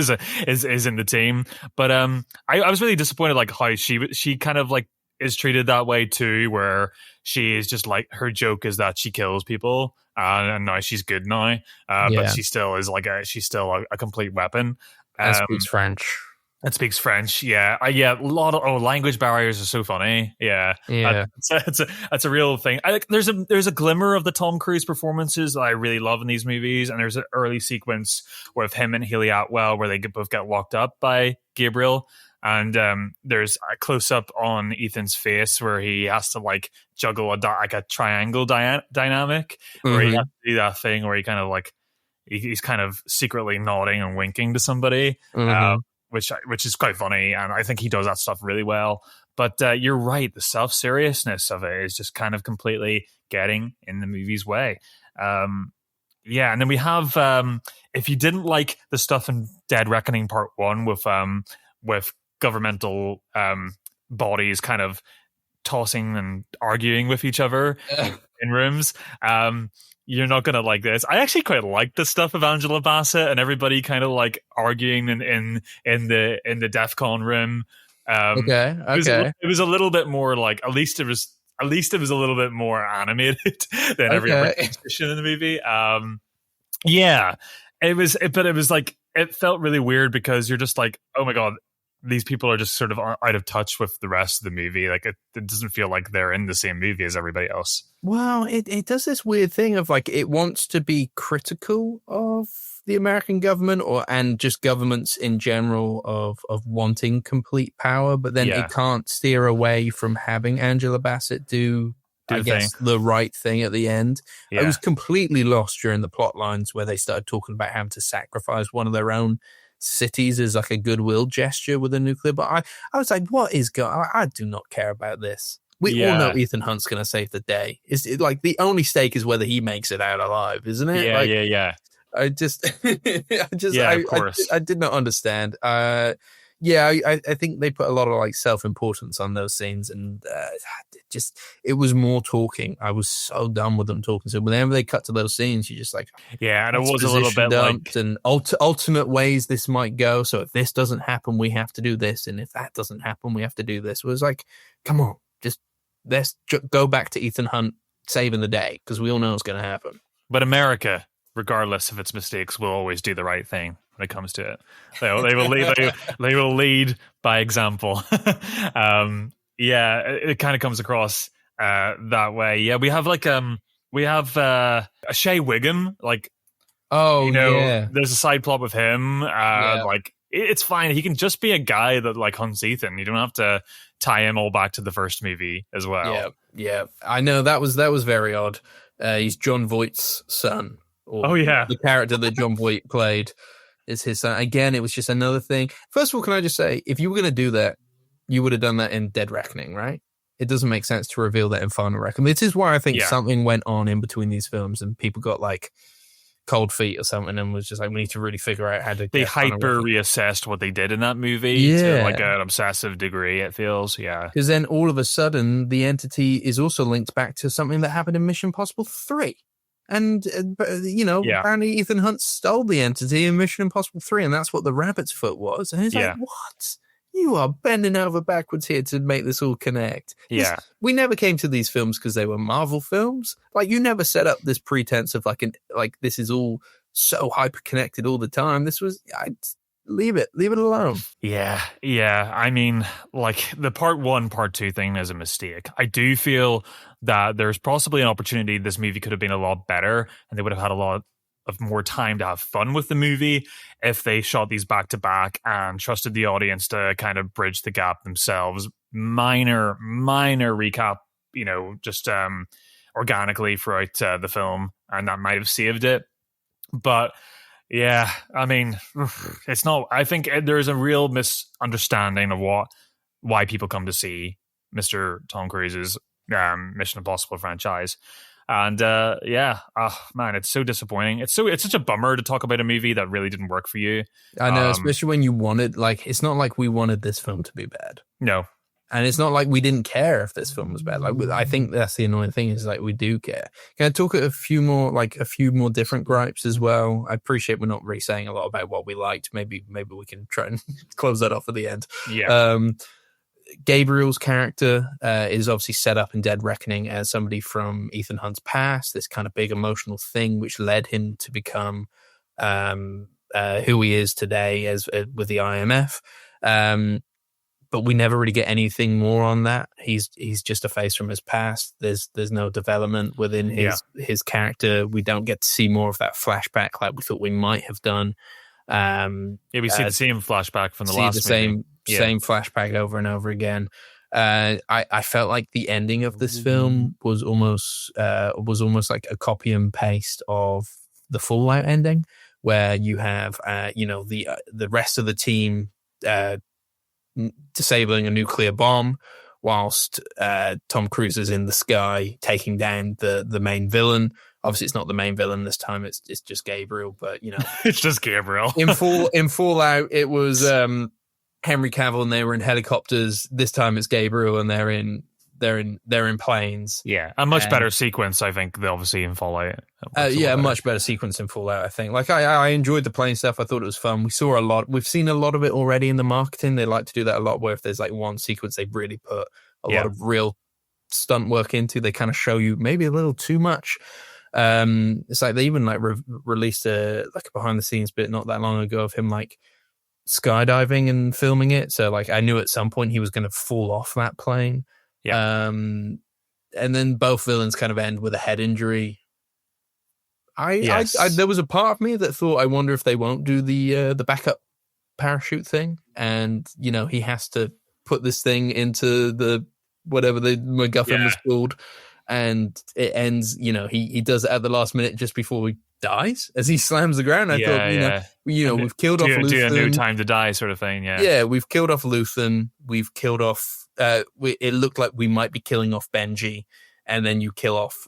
Speaker 1: is in the team, but I was really disappointed like how she kind of like is treated that way too, where she is just like her joke is that she kills people, and now she's good now, but she still is like she's still a complete weapon.
Speaker 2: And speaks French.
Speaker 1: It speaks French, yeah. A lot of language barriers are so funny, yeah. It's a real thing. I like there's a glimmer of the Tom Cruise performances that I really love in these movies, and there's an early sequence with him and Haley Atwell where they both get locked up by Gabriel, and there's a close up on Ethan's face where he has to like juggle a triangle dynamic, where he has to do that thing where he kind of like he's kind of secretly nodding and winking to somebody. Which is quite funny, and I think he does that stuff really well. But you're right, the self-seriousness of it is just kind of completely getting in the movie's way. And then we have, if you didn't like the stuff in Dead Reckoning Part 1 with governmental bodies kind of tossing and arguing with each other in rooms, you're not gonna like this. I actually quite like the stuff of Angela Bassett and everybody kind of like arguing in the DEF CON room. It was a little bit more like at least it was a little bit more animated than every other position in the movie. But it was like it felt really weird because you're just like, oh my god, these people are just sort of out of touch with the rest of the movie. Like it doesn't feel like they're in the same movie as everybody else.
Speaker 2: Well, it does this weird thing of like it wants to be critical of the American government and just governments in general of wanting complete power, but then it can't steer away from having Angela Bassett do I guess the right thing at the end. I was completely lost during the plot lines where they started talking about having to sacrifice one of their own cities as like a goodwill gesture with a nuclear. But I was like, what is going? I do not care about this. We all know Ethan Hunt's going to save the day. It's like the only stake is whether he makes it out alive, isn't it?
Speaker 1: Yeah.
Speaker 2: I just, I did not understand. I think they put a lot of like self-importance on those scenes, and it was more talking. I was so done with them talking. So whenever they cut to those scenes, you're just like,
Speaker 1: and it was a little bit
Speaker 2: dumped, like and alternate ways this might go. So if this doesn't happen, we have to do this, and if that doesn't happen, we have to do this. It was like, come on, just let's go back to Ethan Hunt saving the day because we all know it's going to happen.
Speaker 1: But America, regardless of its mistakes, will always do the right thing when it comes to it. They will lead by example. It kind of comes across that way. Yeah, we have like a Shea Wiggum, like there's a side plot with him. Like it's fine. He can just be a guy that like hunts Ethan. You don't have to tie him all back to the first movie as well.
Speaker 2: Yeah. I know that was very odd. He's John Voight's son. The character that John Voight played is his son. Again, it was just another thing. First of all, can I just say, if you were going to do that, you would have done that in Dead Reckoning, right? It doesn't make sense to reveal that in Final Reckoning. This is why I think something went on in between these films and people got like cold feet or something and was just like, we need to really figure out how to.
Speaker 1: They hyper reassessed what they did in that movie to like an obsessive degree, it feels. Yeah.
Speaker 2: Because then all of a sudden, the entity is also linked back to something that happened in Mission Impossible 3. And, apparently Ethan Hunt stole the entity in Mission Impossible 3, and that's what the rabbit's foot was. And he's like, what? You are bending over backwards here to make this all connect.
Speaker 1: Yeah.
Speaker 2: We never came to these films because they were Marvel films. Like, you never set up this pretense of like this is all so hyper connected all the time. This was, leave it alone.
Speaker 1: Yeah. I mean, like the part 1, part 2 thing is a mistake. I do feel that there's possibly an opportunity this movie could have been a lot better and they would have had a lot of more time to have fun with the movie if they shot these back to back and trusted the audience to kind of bridge the gap themselves. Minor recap, just organically throughout the film, and that might have saved it. But yeah, I mean, it's not. I think there's a real misunderstanding of why people come to see Mr. Tom Cruise's Mission Impossible franchise. And man, it's so disappointing. It's such a bummer to talk about a movie that really didn't work for you.
Speaker 2: I know, especially when you wanted, like, it's not like we wanted this film to be bad.
Speaker 1: No,
Speaker 2: And it's not like we didn't care if this film was bad. Like, I think that's the annoying thing is like we do care. Can I talk a few more different gripes as well? I appreciate we're not really saying a lot about what we liked. Maybe we can try and close that off at the end.
Speaker 1: Yeah.
Speaker 2: Gabriel's character is obviously set up in Dead Reckoning as somebody from Ethan Hunt's past, this kind of big emotional thing which led him to become who he is today as with the IMF. But we never really get anything more on that. He's just a face from his past. There's no development within his character. We don't get to see more of that flashback like we thought we might have done.
Speaker 1: We see the same flashback from the last movie.
Speaker 2: Same flashback over and over again. I felt like the ending of this film was almost like a copy and paste of the Fallout ending, where you have the rest of the team disabling a nuclear bomb whilst Tom Cruise is in the sky taking down the main villain. Obviously, it's not the main villain this time. It's just Gabriel, but
Speaker 1: it's just Gabriel.
Speaker 2: in Fallout, it was Henry Cavill and they were in helicopters. This time, it's Gabriel and they're in planes.
Speaker 1: Yeah, a much better sequence, I think. Obviously, in Fallout.
Speaker 2: A much better sequence in Fallout. I think. Like I enjoyed the plane stuff. I thought it was fun. We've seen a lot of it already in the marketing. They like to do that a lot. Where if there's like one sequence they really put a lot of real stunt work into, they kind of show you maybe a little too much. It's like they even like released a behind the scenes bit not that long ago of him like skydiving and filming it. So like I knew at some point he was going to fall off that plane. Yeah. And then both villains kind of end with a head injury. I there was a part of me that thought, I wonder if they won't do the backup parachute thing, and he has to put this thing into the whatever the MacGuffin was called. And it ends, he does it at the last minute just before he dies as he slams the ground. I thought, we've killed off Luthen.
Speaker 1: Do a new time to die sort of thing, yeah.
Speaker 2: Yeah, we've killed off Luthen. We've killed off, it looked like we might be killing off Benji. And then you kill off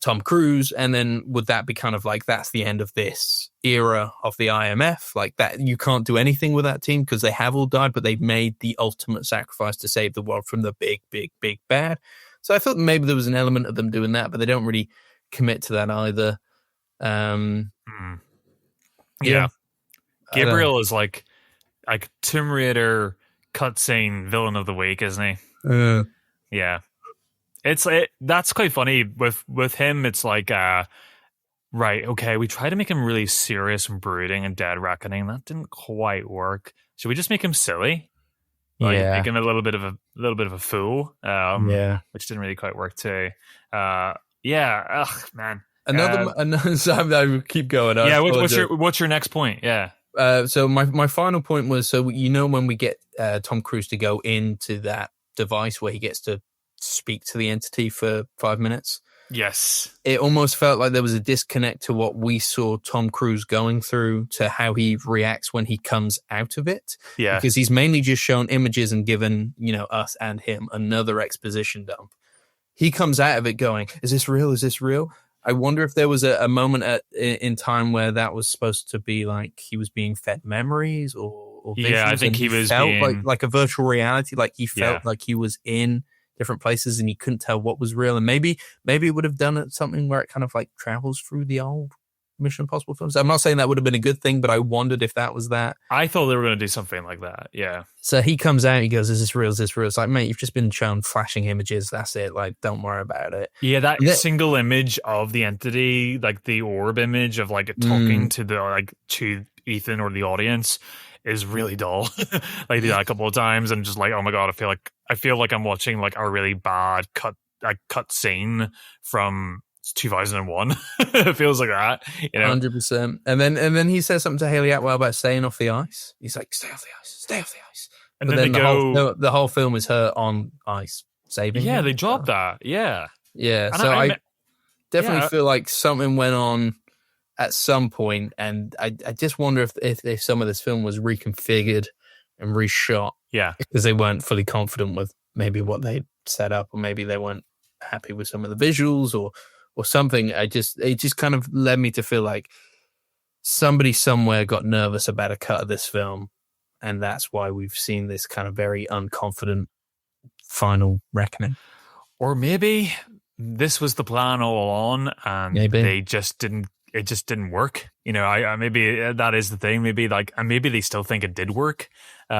Speaker 2: Tom Cruise. And then would that be kind of like, that's the end of this era of the IMF? Like that, you can't do anything with that team because they have all died, but they've made the ultimate sacrifice to save the world from the big, big, big bad. So I thought maybe there was an element of them doing that, but they don't really commit to that either.
Speaker 1: Gabriel is like Tomb Raider cutscene villain of the week, isn't he? Yeah, that's quite funny with him. It's like right, okay, we tried to make him really serious and brooding and Dead Reckoning. That didn't quite work. Should we just make him silly? Make him a little bit of a fool. Which didn't really quite work too. Man.
Speaker 2: Another. So I keep going.
Speaker 1: What's your next point? Yeah.
Speaker 2: So my final point was, so when we get Tom Cruise to go into that device where he gets to speak to the entity for 5 minutes.
Speaker 1: Yes.
Speaker 2: It almost felt like there was a disconnect to what we saw Tom Cruise going through to how he reacts when he comes out of it.
Speaker 1: Yeah.
Speaker 2: Because he's mainly just shown images and given, us and him another exposition dump. He comes out of it going, is this real? Is this real? I wonder if there was a moment in time where that was supposed to be like he was being fed memories or visions.
Speaker 1: Yeah, I think he was
Speaker 2: felt like a virtual reality. Like he felt like he was in different places and he couldn't tell what was real. And maybe it would have done something where it kind of like travels through the old Mission Impossible films. I'm not saying that would have been a good thing, but I wondered if that was that.
Speaker 1: I thought they were going to do something like that. Yeah.
Speaker 2: So he comes out, he goes, is this real? Is this real? It's like, mate, you've just been shown flashing images. That's it. Like, don't worry about it.
Speaker 1: Yeah. That single image of the entity, like the orb image of like talking to Ethan or the audience, is really dull. Like, did that a couple of times and just like, oh my God, I feel like I'm watching like a really bad cut scene from 2001. It feels like that,
Speaker 2: 100%. And then he says something to Haley Atwell about staying off the ice. He's like, stay off the ice, stay off the ice. And then the whole film is her on ice saving him.
Speaker 1: They dropped that. Yeah.
Speaker 2: And so I definitely feel like something went on at some point, and I just wonder if some of this film was reconfigured and reshot.
Speaker 1: Yeah.
Speaker 2: Because they weren't fully confident with maybe what they set up, or maybe they weren't happy with some of the visuals or something. It just kind of led me to feel like somebody somewhere got nervous about a cut of this film and that's why we've seen this kind of very unconfident final reckoning.
Speaker 1: Or maybe this was the plan all along, and it just didn't work. You know, I maybe that is the thing. Maybe maybe they still think it did work. You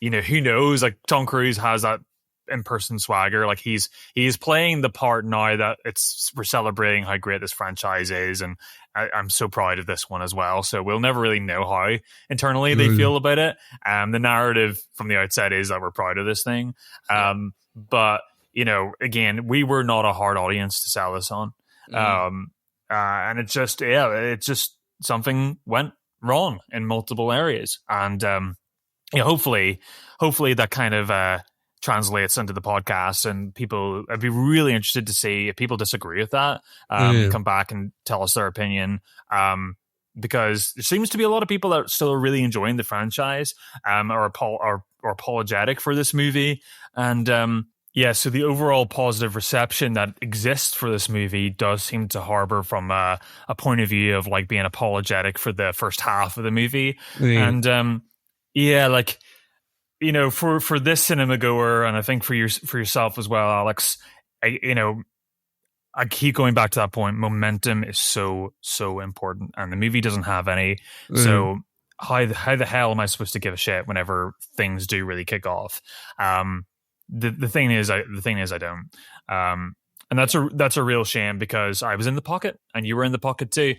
Speaker 1: know, who knows? Like, Tom Cruise has that in-person swagger. Like, he's playing the part now that we're celebrating how great this franchise is, and I'm so proud of this one as well. So we'll never really know how internally they feel about it. The narrative from the outset is that we're proud of this thing. But, you know, again, we were not a hard audience to sell this on. And it's just something went wrong in multiple areas. And, you know, hopefully that kind of translates into the podcast, and people, I'd be really interested to see if people disagree with that, come back and tell us their opinion. Because there seems to be a lot of people that still are really enjoying the franchise, or apologetic for this movie. And, so the overall positive reception that exists for this movie does seem to harbor from a point of view of like being apologetic for the first half of the movie. And, like, you know, for this cinema goer, and I think for yourself as well, Alex, I keep going back to that point. Momentum is so important, and the movie doesn't have any. So how the hell am I supposed to give a shit whenever things do really kick off? The thing is I don't. And that's a real shame, because I was in the pocket and you were in the pocket too.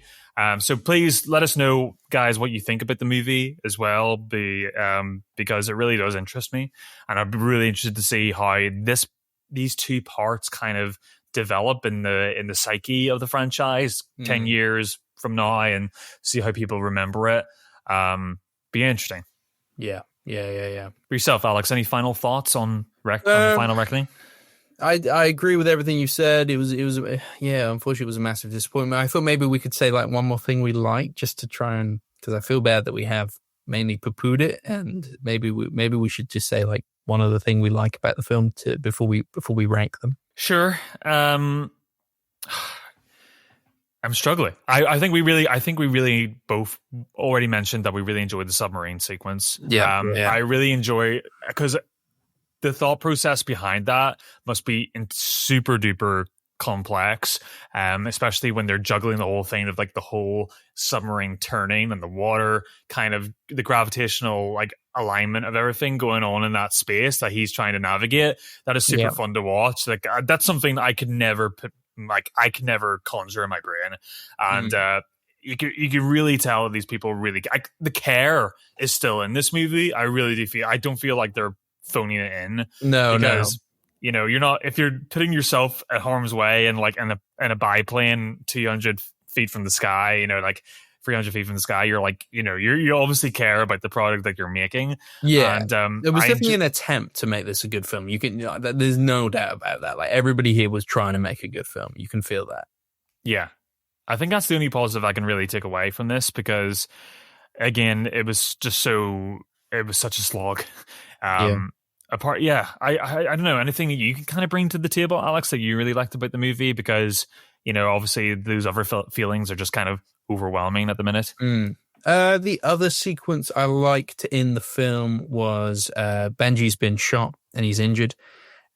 Speaker 1: So please let us know, guys, what you think about the movie as well, because it really does interest me, and I'd be really interested to see how these two parts kind of develop in the psyche of the franchise 10 years from now, and see how people remember it. Be interesting.
Speaker 2: Yeah.
Speaker 1: For yourself, Alex, any final thoughts on Final Reckoning?
Speaker 2: I agree with everything you said. It was unfortunately it was a massive disappointment. I thought maybe we could say like one more thing we like, just to try and, because I feel bad that we have mainly poo-pooed it, and maybe we should just say like one other thing we like about the film before we rank them. Sure.
Speaker 1: I'm struggling. I think we really both already mentioned that we really enjoyed the submarine sequence. I really enjoy, because the thought process behind that must be super duper complex, especially when they're juggling the whole thing of like the whole submarine turning and the water, kind of the gravitational like alignment of everything going on in that space that he's trying to navigate. That is super fun to watch. Like, that's something that I could never conjure in my brain. And you can really tell that these people really, the care is still in this movie. I really do feel, I don't feel like they're phoning it in. Because you know, you're not, if you're putting yourself at harm's way and like in a biplane 200 feet from the sky, you know, like 300 feet from the sky, you're like, you know, you obviously care about the product that you're making.
Speaker 2: And it was definitely an attempt to make this a good film. You can, there's no doubt about that. Like, everybody here was trying to make a good film. You can feel that.
Speaker 1: Yeah, I think that's the only positive I can really take away from this, because again, it was such a slog. I don't know, anything that you can kind of bring to the table, Alex, that you really liked about the movie, because, you know, obviously those other feelings are just kind of overwhelming at the minute.
Speaker 2: The other sequence I liked in the film was Benji's been shot and he's injured,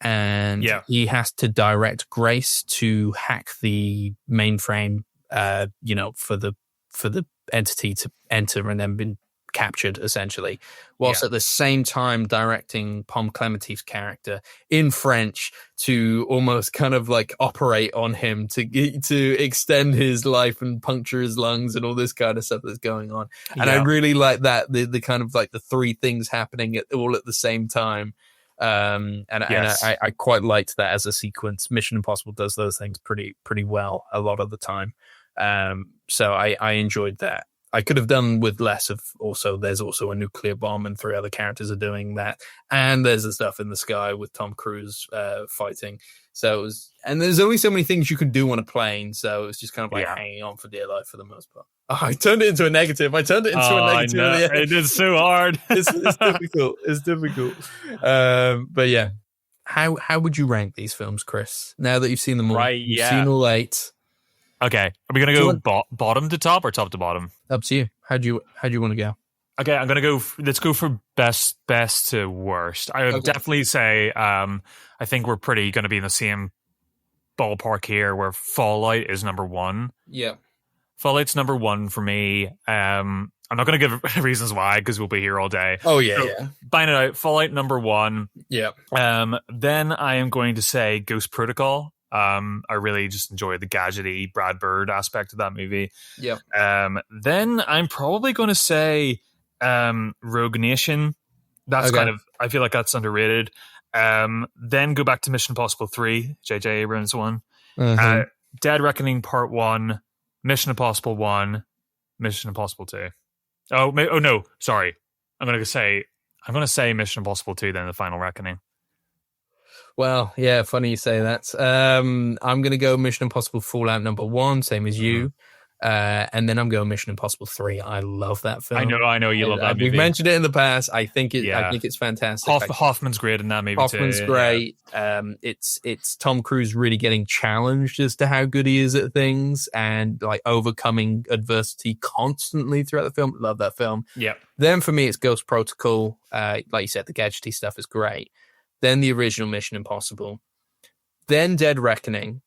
Speaker 2: and he has to direct Grace to hack the mainframe, for the entity to enter and then been captured, essentially, whilst at the same time directing Pom Clementi's character in French to almost kind of like operate on him to extend his life and puncture his lungs and all this kind of stuff that's going on. And I really like that, the kind of like the three things happening all at the same time. And I quite liked that as a sequence. Mission Impossible does those things pretty well a lot of the time. So I enjoyed that. I could have done with less of, there's also a nuclear bomb and three other characters are doing that. And there's the stuff in the sky with Tom Cruise fighting. So it was, and there's only so many things you can do on a plane. So it was just kind of like hanging on for dear life for the most part. Oh, I turned it into a negative. It is so hard. It's difficult. It's difficult. But yeah. How would you rank these films, Chris? Now that you've seen them all, you've seen all 8.
Speaker 1: Okay, are we gonna go bottom to top or top to bottom?
Speaker 2: Up to you. How do you want to go?
Speaker 1: Okay, I'm gonna go. Let's go for best to worst. I would definitely say. I think we're pretty gonna be in the same ballpark here, where Fallout is number one.
Speaker 2: Yeah.
Speaker 1: Fallout's number one for me. I'm not going to give reasons why because we'll be here all day.
Speaker 2: Oh yeah,
Speaker 1: so,
Speaker 2: yeah.
Speaker 1: Buying it out. Fallout number one.
Speaker 2: Yeah.
Speaker 1: Then I am going to say Ghost Protocol. I really just enjoy the gadgety Brad Bird aspect of that movie.
Speaker 2: Yeah.
Speaker 1: Then I'm probably going to say Rogue Nation. That's kind of, I feel like that's underrated. Then go back to Mission Impossible 3, J.J. Abrams one. Dead Reckoning Part 1, Mission Impossible 1, Mission Impossible 2. Oh no, sorry. I'm gonna say Mission Impossible 2, then The Final Reckoning.
Speaker 2: Well, yeah, funny you say that. I'm gonna go Mission Impossible Fallout number 1, same as you. And then I'm going Mission Impossible 3. I love that film.
Speaker 1: I know you love that movie.
Speaker 2: We've mentioned it in the past. I think it's fantastic.
Speaker 1: Hoffman's great in that movie
Speaker 2: Hoffman's
Speaker 1: too.
Speaker 2: great. It's Tom Cruise really getting challenged as to how good he is at things and like overcoming adversity constantly throughout the film. Love that film.
Speaker 1: Yeah.
Speaker 2: Then for me, it's Ghost Protocol. Like you said, the gadgety stuff is great. Then the original Mission Impossible. Then Dead Reckoning.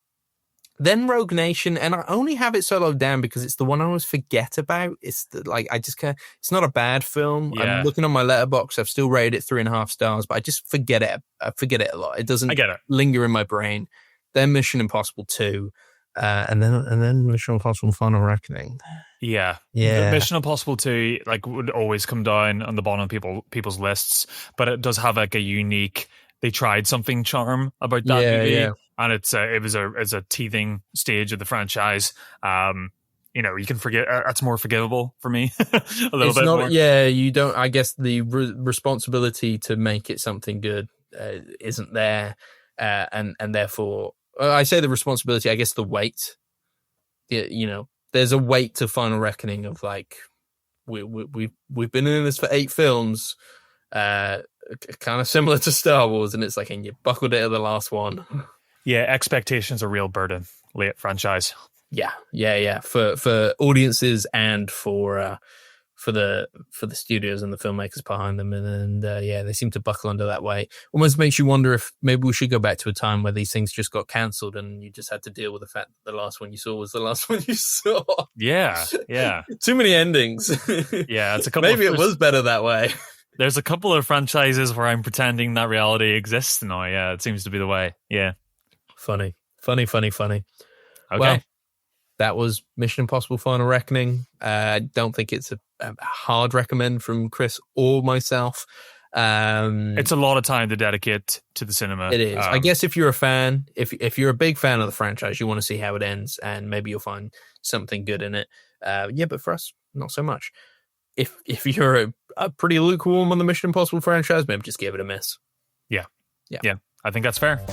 Speaker 2: Then Rogue Nation, and I only have it soloed down because it's the one I always forget about. It's it's not a bad film.
Speaker 1: Yeah.
Speaker 2: I'm looking on my letterbox. I've still rated it 3.5 stars, but I just forget it. I forget it a lot. It doesn't linger in my brain. Then Mission Impossible 2, and then Mission Impossible Final Reckoning.
Speaker 1: Yeah. Mission Impossible 2 would always come down on the bottom of people's lists, but it does have a unique. They tried something charm about that movie. Yeah. And it's a teething stage of the franchise. You can forget. That's more forgivable for me. a little bit more.
Speaker 2: Yeah, you don't. I guess the responsibility to make it something good isn't there, and therefore, I say the responsibility. I guess the weight. There's a weight to Final Reckoning of we've been in this for 8 films. Kind of similar to Star Wars, and it's and you buckled it at the last one.
Speaker 1: Yeah, expectations are a real burden. Late franchise.
Speaker 2: Yeah. For audiences and for the studios and the filmmakers behind them, and they seem to buckle under that way. Almost makes you wonder if maybe we should go back to a time where these things just got cancelled, and you just had to deal with the fact that the last one you saw was the last one you saw. Yeah. Too many endings.
Speaker 1: Yeah, it's a couple.
Speaker 2: Maybe it was better that way.
Speaker 1: There's a couple of franchises where I'm pretending that reality exists now. Yeah, it seems to be the way. Yeah.
Speaker 2: Funny.
Speaker 1: Okay.
Speaker 2: Well, that was Mission Impossible Final Reckoning. I don't think it's a hard recommend from Chris or myself.
Speaker 1: It's a lot of time to dedicate to the cinema.
Speaker 2: It is. I guess if you're a fan, if you're a big fan of the franchise, you want to see how it ends, and maybe you'll find something good in it. But for us, not so much. If you're a pretty lukewarm on the Mission Impossible franchise, maybe just give it a miss.
Speaker 1: Yeah. I think that's fair.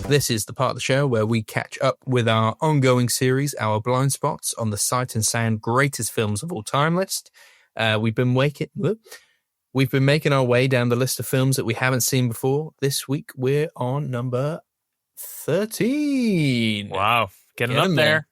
Speaker 2: This is the part of the show where we catch up with our ongoing series, our Blindspots, on the Sight and Sound Greatest Films of All Time list. We've been making our way down the list of films that we haven't seen before. This week, we're on number 13.
Speaker 1: Wow. Getting up there.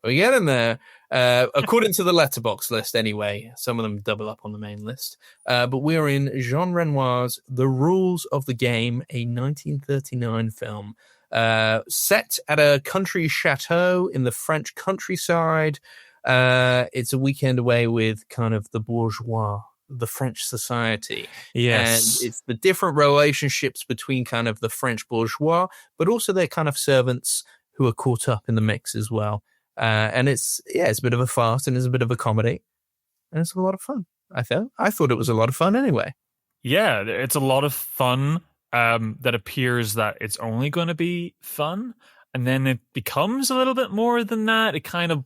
Speaker 2: We're getting there. According to the Letterboxd list, anyway. Some of them double up on the main list. But we're in Jean Renoir's The Rules of the Game, a 1939 film. Set at a country chateau in the French countryside. It's a weekend away with kind of the bourgeois, the French society.
Speaker 1: Yes.
Speaker 2: And it's the different relationships between kind of the French bourgeois, but also their kind of servants who are caught up in the mix as well. And it's a bit of a farce and it's a bit of a comedy. And it's a lot of fun, I thought it was a lot of fun anyway.
Speaker 1: Yeah, it's a lot of fun that appears that it's only going to be fun. And then it becomes a little bit more than that. It kind of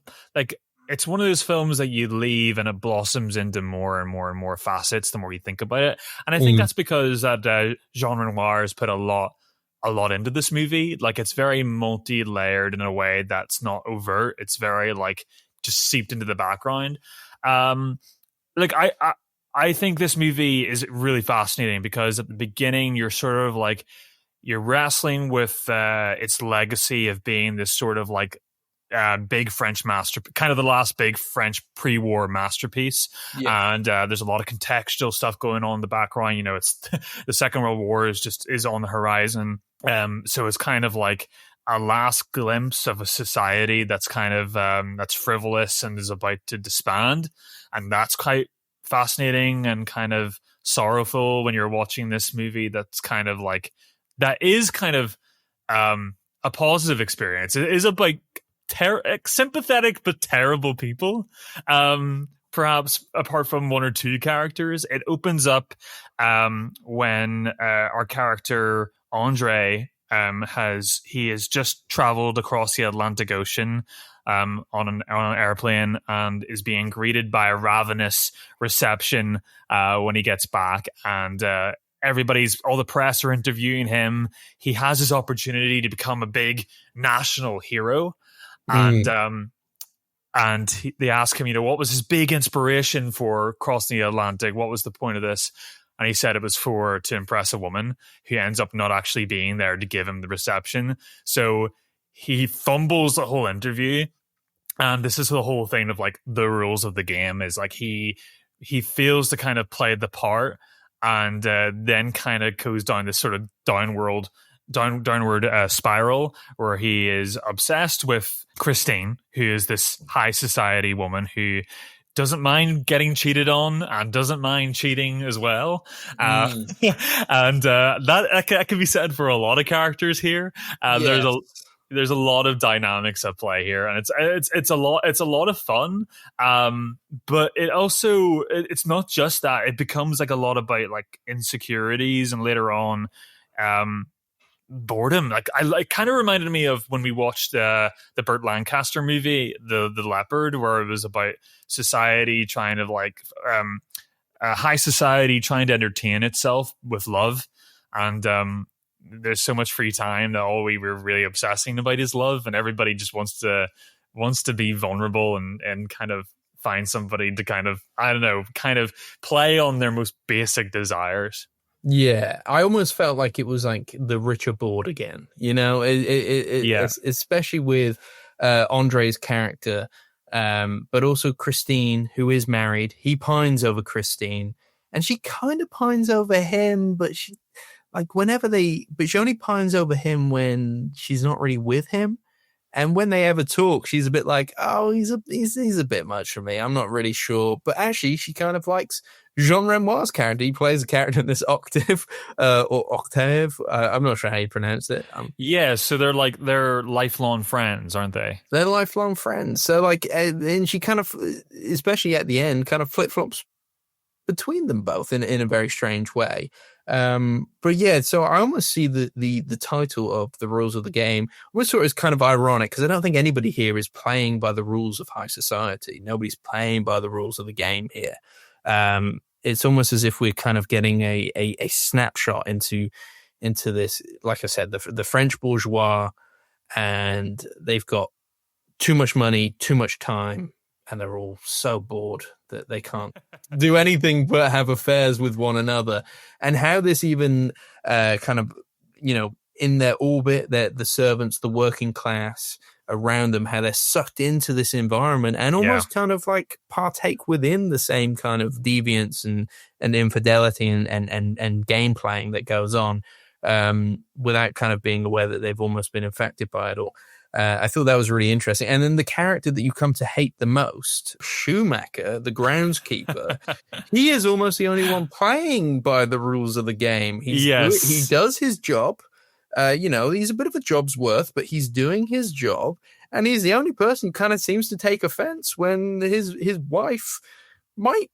Speaker 1: it's one of those films that you leave and it blossoms into more and more and more facets the more you think about it. And I think that's because that Jean Renoir has put a lot into this movie. It's very multi-layered in a way that's not overt. It's very just seeped into the background. I think this movie is really fascinating because at the beginning you're sort of you're wrestling with its legacy of being this sort of like big French kind of the last big French pre-war masterpiece.
Speaker 2: Yeah.
Speaker 1: And there's a lot of contextual stuff going on in the background. You know, it's the Second World War is on the horizon. So it's kind of like a last glimpse of a society that's kind of that's frivolous and is about to disband. And that's quite fascinating and kind of sorrowful when you're watching this movie. That is kind of a positive experience. It is about sympathetic but terrible people. Perhaps apart from one or two characters, it opens up when our character Andre has just traveled across the Atlantic Ocean on an airplane and is being greeted by a ravenous reception when he gets back, and all the press are interviewing him. He has his opportunity to become a big national hero. And they ask him, you know, what was his big inspiration for crossing the Atlantic? What was the point of this? And he said it was to impress a woman, who ends up not actually being there to give him the reception. So he fumbles the whole interview. And this is the whole thing of like the rules of the game is like he feels to kind of play the part, and then kind of goes down this sort of downward spiral where he is obsessed with Christine, who is this high society woman who doesn't mind getting cheated on and doesn't mind cheating as well. And that can be said for a lot of characters here. Yes. There's a lot of dynamics at play here, and it's a lot of fun. But it's not just that. It becomes like a lot about like insecurities, and later on, boredom. Like it kind of reminded me of when we watched the Burt Lancaster movie, the Leopard, where it was about society trying to high society trying to entertain itself with love, and there's so much free time that all we were really obsessing about is love, and everybody just wants to be vulnerable and kind of find somebody to kind of play on their most basic desires.
Speaker 2: Yeah, I almost felt like it was like the richer board again, you know, especially with Andre's character, but also Christine, who is married. He pines over Christine, and she kind of pines over him, but she only pines over him when she's not really with him. And when they ever talk, she's a bit like, oh, he's a bit much for me. I'm not really sure. But actually, she kind of likes Jean Renoir's character. He plays a character in this Octave, or Octave. I'm not sure how you pronounce it.
Speaker 1: Yeah, so they're lifelong friends, aren't they?
Speaker 2: They're lifelong friends. So and she kind of, especially at the end, kind of flip-flops between them both in a very strange way. But yeah, so I almost see the title of The Rules of the Game almost sort of is kind of ironic, because I don't think anybody here is playing by the rules of high society. Nobody's playing by the rules of the game here. It's almost as if we're kind of getting a snapshot into this, like I said, the French bourgeois, and they've got too much money, too much time, and they're all so bored that they can't do anything but have affairs with one another. And how this even kind of, you know, in their orbit, the servants, the working class around them, how they're sucked into this environment and almost kind of like partake within the same kind of deviance and infidelity and game playing that goes on, without kind of being aware that they've almost been infected by it all. I thought that was really interesting. And then the character that you come to hate the most, Schumacher, the groundskeeper, he is almost the only one playing by the rules of the game. He does his job. You know, he's a bit of a job's worth, but he's doing his job. And he's the only person who kind of seems to take offense when his wife might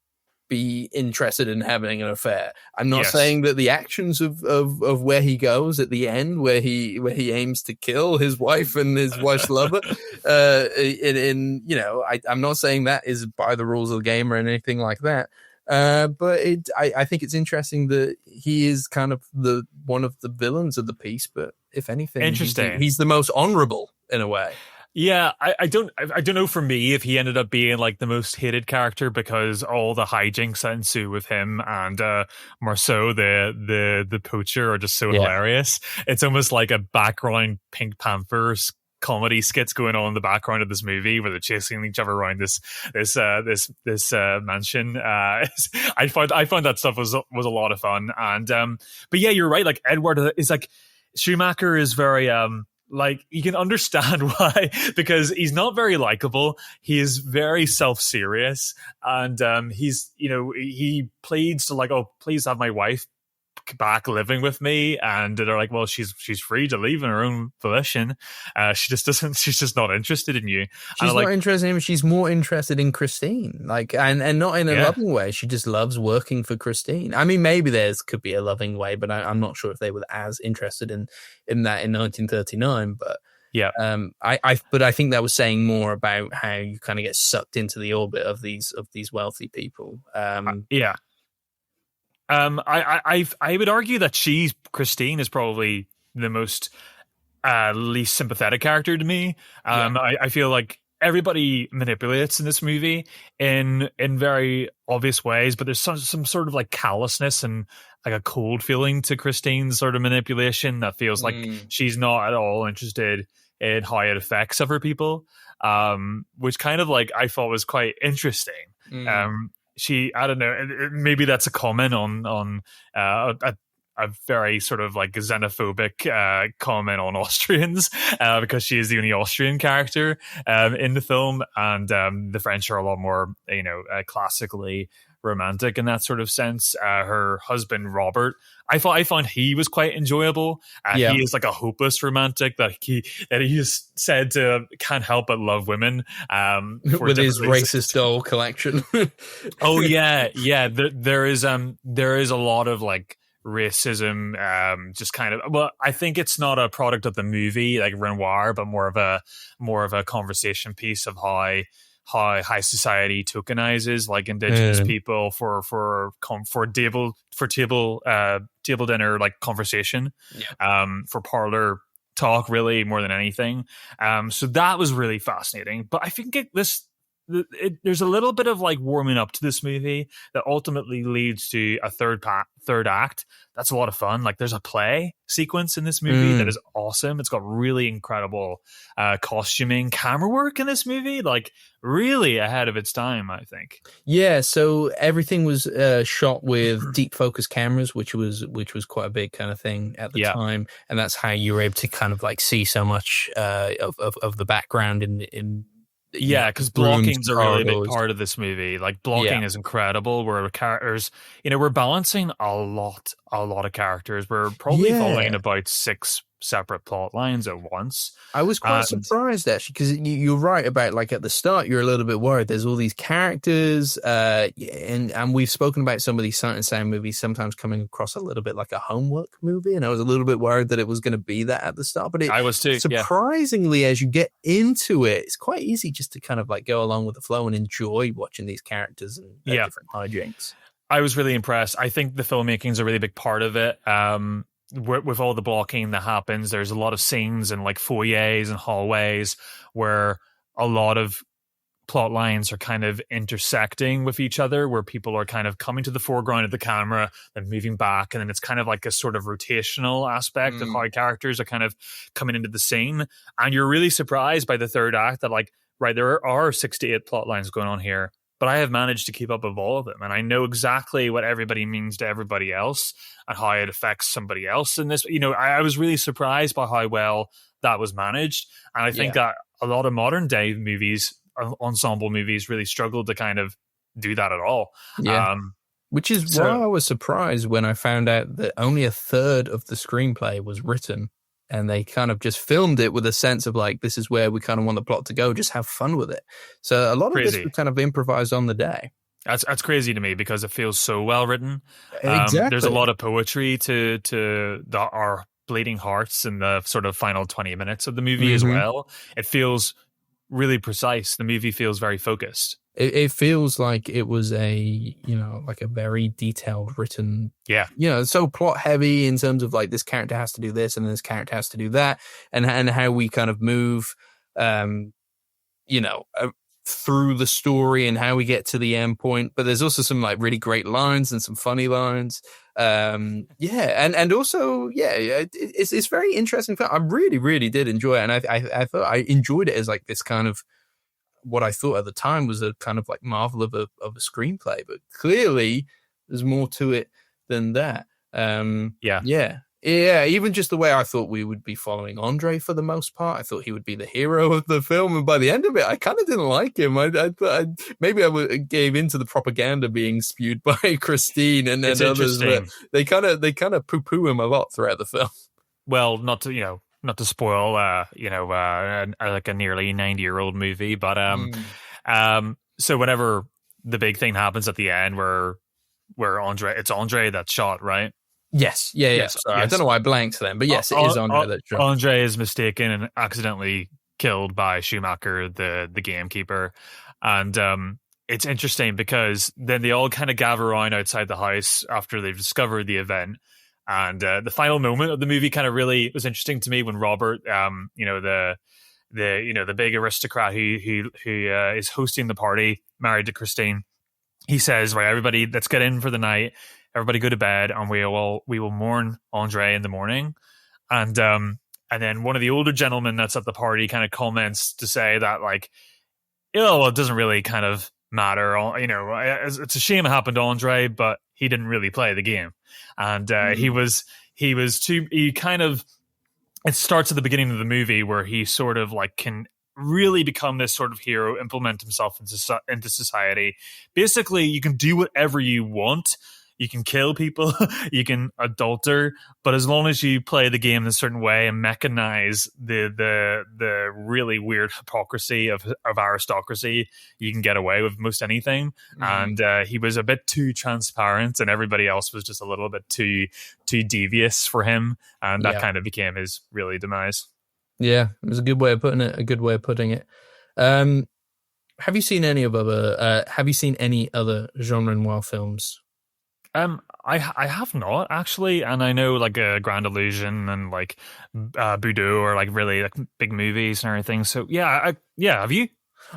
Speaker 2: be interested in having an affair. I'm not saying that the actions of where he goes at the end, where he aims to kill his wife and his wife's lover, I'm not saying that is by the rules of the game or anything like that. But I think it's interesting that he is kind of one of the villains of the piece, but if anything,
Speaker 1: interesting.
Speaker 2: He's the most honorable in a way.
Speaker 1: Yeah, I don't know for me if he ended up being like the most hated character because all the hijinks that ensue with him and Marceau, the poacher, are just so
Speaker 2: Yeah.
Speaker 1: hilarious. It's almost like a background Pink Panthers comedy skits going on in the background of this movie where they're chasing each other around this mansion. I found that stuff was a lot of fun. And but yeah, you're right. Like Edward is like Schumacher is very like you can understand why, because he's not very likable. He is very self-serious, and he's, you know, he pleads to like, oh, please have my wife back living with me, and they're like, well, she's free to leave on her own volition. She just doesn't. She's just not interested in you.
Speaker 2: She's not interested in him. She's more interested in Christine, like, and not in a loving way. She just loves working for Christine. I mean, maybe could be a loving way, but I'm not sure if they were as interested in that in 1939. But
Speaker 1: yeah,
Speaker 2: I think that was saying more about how you kind of get sucked into the orbit of these wealthy people.
Speaker 1: Yeah. I would argue that Christine is probably the most least sympathetic character to me. I feel like everybody manipulates in this movie in very obvious ways, but there's some sort of like callousness and like a cold feeling to Christine's sort of manipulation that feels like she's not at all interested in how it affects other people, which kind of like I thought was quite interesting. I don't know, maybe that's a comment on a very sort of like xenophobic comment on Austrians, because she is the only Austrian character in the film, and the French are a lot more, you know, classically romantic in that sort of sense. Her husband Robert, I found he was quite enjoyable. He is like a hopeless romantic that he is said to can't help but love women
Speaker 2: with his racist doll collection.
Speaker 1: Oh yeah. There is a lot of like racism, just kind of, well, I think it's not a product of the movie like Renoir, but more of a conversation piece of how high society tokenizes like indigenous people for table dinner like conversation, for parlor talk, really, more than anything. So that was really fascinating. But I think there's a little bit of like warming up to this movie that ultimately leads to a third act. That's a lot of fun. Like there's a play sequence in this movie that is awesome. It's got really incredible costuming, camera work in this movie, like really ahead of its time, I think. Yeah,
Speaker 2: so everything was shot with deep focus cameras, which was quite a big kind of thing at the time, and that's how you were able to kind of like see so much of the background in.
Speaker 1: Yeah, because blocking's a really big part of this movie. Like blocking is incredible. Where characters, you know, we're balancing a lot of characters. We're probably following about 6 separate plot lines at once.
Speaker 2: I was quite surprised actually, because you're right about like at the start you're a little bit worried. There's all these characters, and we've spoken about some of these Sight and Sound movies sometimes coming across a little bit like a homework movie, and I was a little bit worried that it was going to be that at the start. But
Speaker 1: I was too.
Speaker 2: Surprisingly, as you get into it, it's quite easy just to kind of like go along with the flow and enjoy watching these characters and different hijinks.
Speaker 1: I was really impressed. I think the filmmaking is a really big part of it. With all the blocking that happens, there's a lot of scenes in like foyers and hallways where a lot of plot lines are kind of intersecting with each other, where people are kind of coming to the foreground of the camera, then moving back, and then it's kind of like a sort of rotational aspect of how characters are kind of coming into the scene. And you're really surprised by the third act that like, right, there are 68 plot lines going on here, but I have managed to keep up with all of them, and I know exactly what everybody means to everybody else and how it affects somebody else in this. You know, I was really surprised by how well that was managed, and I think that a lot of modern day movies, ensemble movies, really struggled to kind of do that at all.
Speaker 2: Which is why I was surprised when I found out that only a third of the screenplay was written. And they kind of just filmed it with a sense of like, this is where we kind of want the plot to go. Just have fun with it. So a lot of this was kind of improvised on the day.
Speaker 1: That's crazy to me because it feels so well written.
Speaker 2: Exactly.
Speaker 1: There's a lot of poetry to our bleeding hearts in the sort of final 20 minutes of the movie as well. It feels really precise. The movie feels very focused.
Speaker 2: It feels like it was a very detailed written, so plot heavy in terms of like this character has to do this and this character has to do that, and how we kind of move you know, through the story and how we get to the end point. But there's also some like really great lines and some funny lines. And also, it's very interesting film. I really did enjoy it. And I thought I enjoyed it as like this kind of, what I thought at the time was a kind of like marvel of a screenplay, but clearly there's more to it than that. Even just the way I thought we would be following Andre for the most part. I thought he would be the hero of the film, and by the end of it, I kind of didn't like him. I maybe I gave into the propaganda being spewed by Christine and others. But they kind of poo-poo him a lot throughout the film.
Speaker 1: Well, not to spoil, like a nearly 90-year-old movie, but so whenever the big thing happens at the end, where it's Andre that's shot, right?
Speaker 2: Yes. Sorry, yes. I don't know why I blanked then, but yes, it is Andre that's shot.
Speaker 1: Andre is mistaken and accidentally killed by Schumacher, the gamekeeper, and it's interesting because then they all kind of gather around outside the house after they've discovered the event. And the final moment of the movie kind of really was interesting to me when Robert, the big aristocrat who is hosting the party, married to Christine, he says, "Right, everybody, let's get in for the night. Everybody go to bed, and we will mourn Andre in the morning." And then one of the older gentlemen that's at the party kind of comments to say that like, it doesn't really kind of matter. It's a shame it happened to Andre, but he didn't really play the game. And it starts at the beginning of the movie where he sort of like can really become this sort of hero, implement himself into society. Basically, you can do whatever you want. You can kill people, you can adulter, but as long as you play the game in a certain way and mechanize the really weird hypocrisy of aristocracy, you can get away with most anything. And he was a bit too transparent, and everybody else was just a little bit too devious for him, and that kind of became his really demise.
Speaker 2: Yeah, it was a good way of putting it. Have you seen any other genre noir films?
Speaker 1: I have not actually, and I know like a Grand Illusion and like Boudou are like really like big movies and everything. So have you?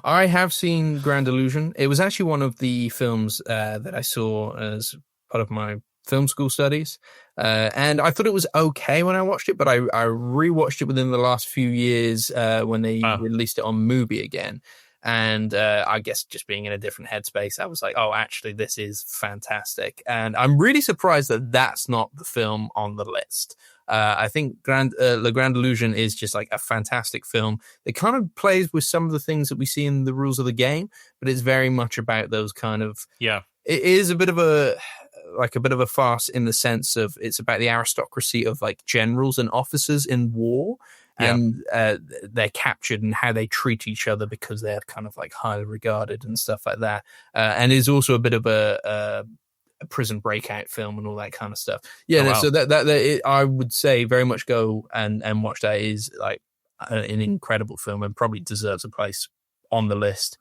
Speaker 2: I have seen Grand Illusion. It was actually one of the films that I saw as part of my film school studies, and I thought it was okay when I watched it, but I rewatched it within the last few years when they released it on Mubi again. And I guess just being in a different headspace, I was like, oh, actually, this is fantastic. And I'm really surprised that that's not the film on the list. I think Le Grand Illusion is just like a fantastic film. It kind of plays with some of the things that we see in the rules of the game, but it's very much about those kind of...
Speaker 1: Yeah.
Speaker 2: It is a bit of a farce in the sense of it's about the aristocracy of like generals and officers in war. And they're captured and how they treat each other because they're kind of like highly regarded and stuff like that. And is also a bit of a prison breakout film and all that kind of stuff. Yeah, wow. So that I would say very much go and watch that. Is like an incredible film and probably deserves a place on the list.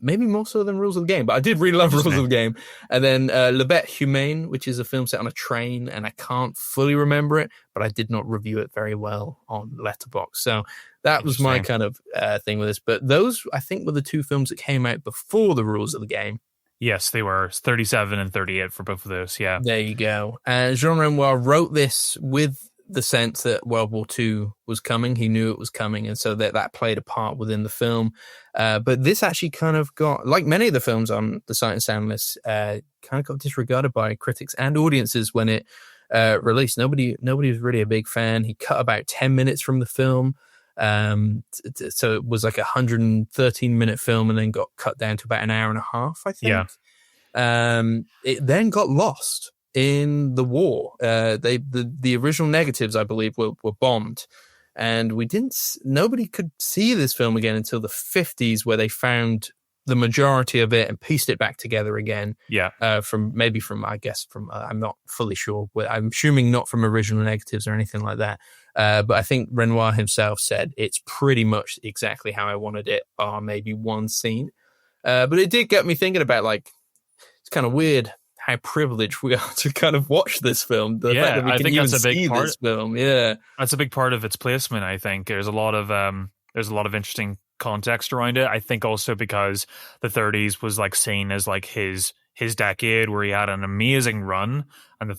Speaker 2: Maybe more so than Rules of the Game, but I did really love Rules of the Game. And then Le Bête Humaine, which is a film set on a train, and I can't fully remember it, but I did not review it very well on Letterboxd. So that was my kind of thing with this. But those, I think, were the two films that came out before the Rules of the Game.
Speaker 1: Yes, they were 37 and 38 for both of those, yeah.
Speaker 2: There you go. Jean Renoir wrote this with the sense that World War II was coming. He knew it was coming, and so that played a part within the film. But this actually kind of got, like many of the films on the Sight and Sound list, kind of got disregarded by critics and audiences when it released. Nobody was really a big fan. He cut about 10 minutes from the film. So it was like a 113-minute film and then got cut down to about an hour and a half, I think. Yeah. It then got lost in the war. The original negatives, I believe, were bombed, and nobody could see this film again until the 50s, where they found the majority of it and pieced it back together again.
Speaker 1: Yeah.
Speaker 2: From I'm not fully sure. I'm assuming not from original negatives or anything like that. But I think Renoir himself said it's pretty much exactly how I wanted it, or maybe one scene. But it did get me thinking about, like, it's kind of weird how privileged we are to kind of watch this film. The fact that we can even see this film. Yeah.
Speaker 1: That's a big part of its placement, I think. There's a lot of there's a lot of interesting context around it. I think also because the 30s was like seen as like his decade where he had an amazing run, and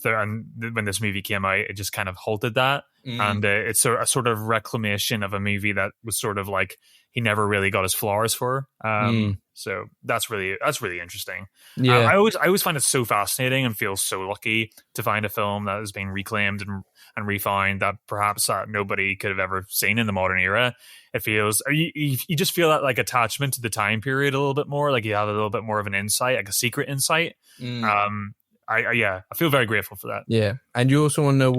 Speaker 1: when this movie came out, it just kind of halted that. And it's a sort of reclamation of a movie that was sort of like he never really got his flowers for. So that's really interesting.
Speaker 2: Yeah,
Speaker 1: I always find it so fascinating and feel so lucky to find a film that has been reclaimed and refined that perhaps nobody could have ever seen in the modern era. It feels you just feel that like attachment to the time period a little bit more, like you have a little bit more of an insight, like a secret insight. I feel very grateful for that.
Speaker 2: Yeah, and you also want to know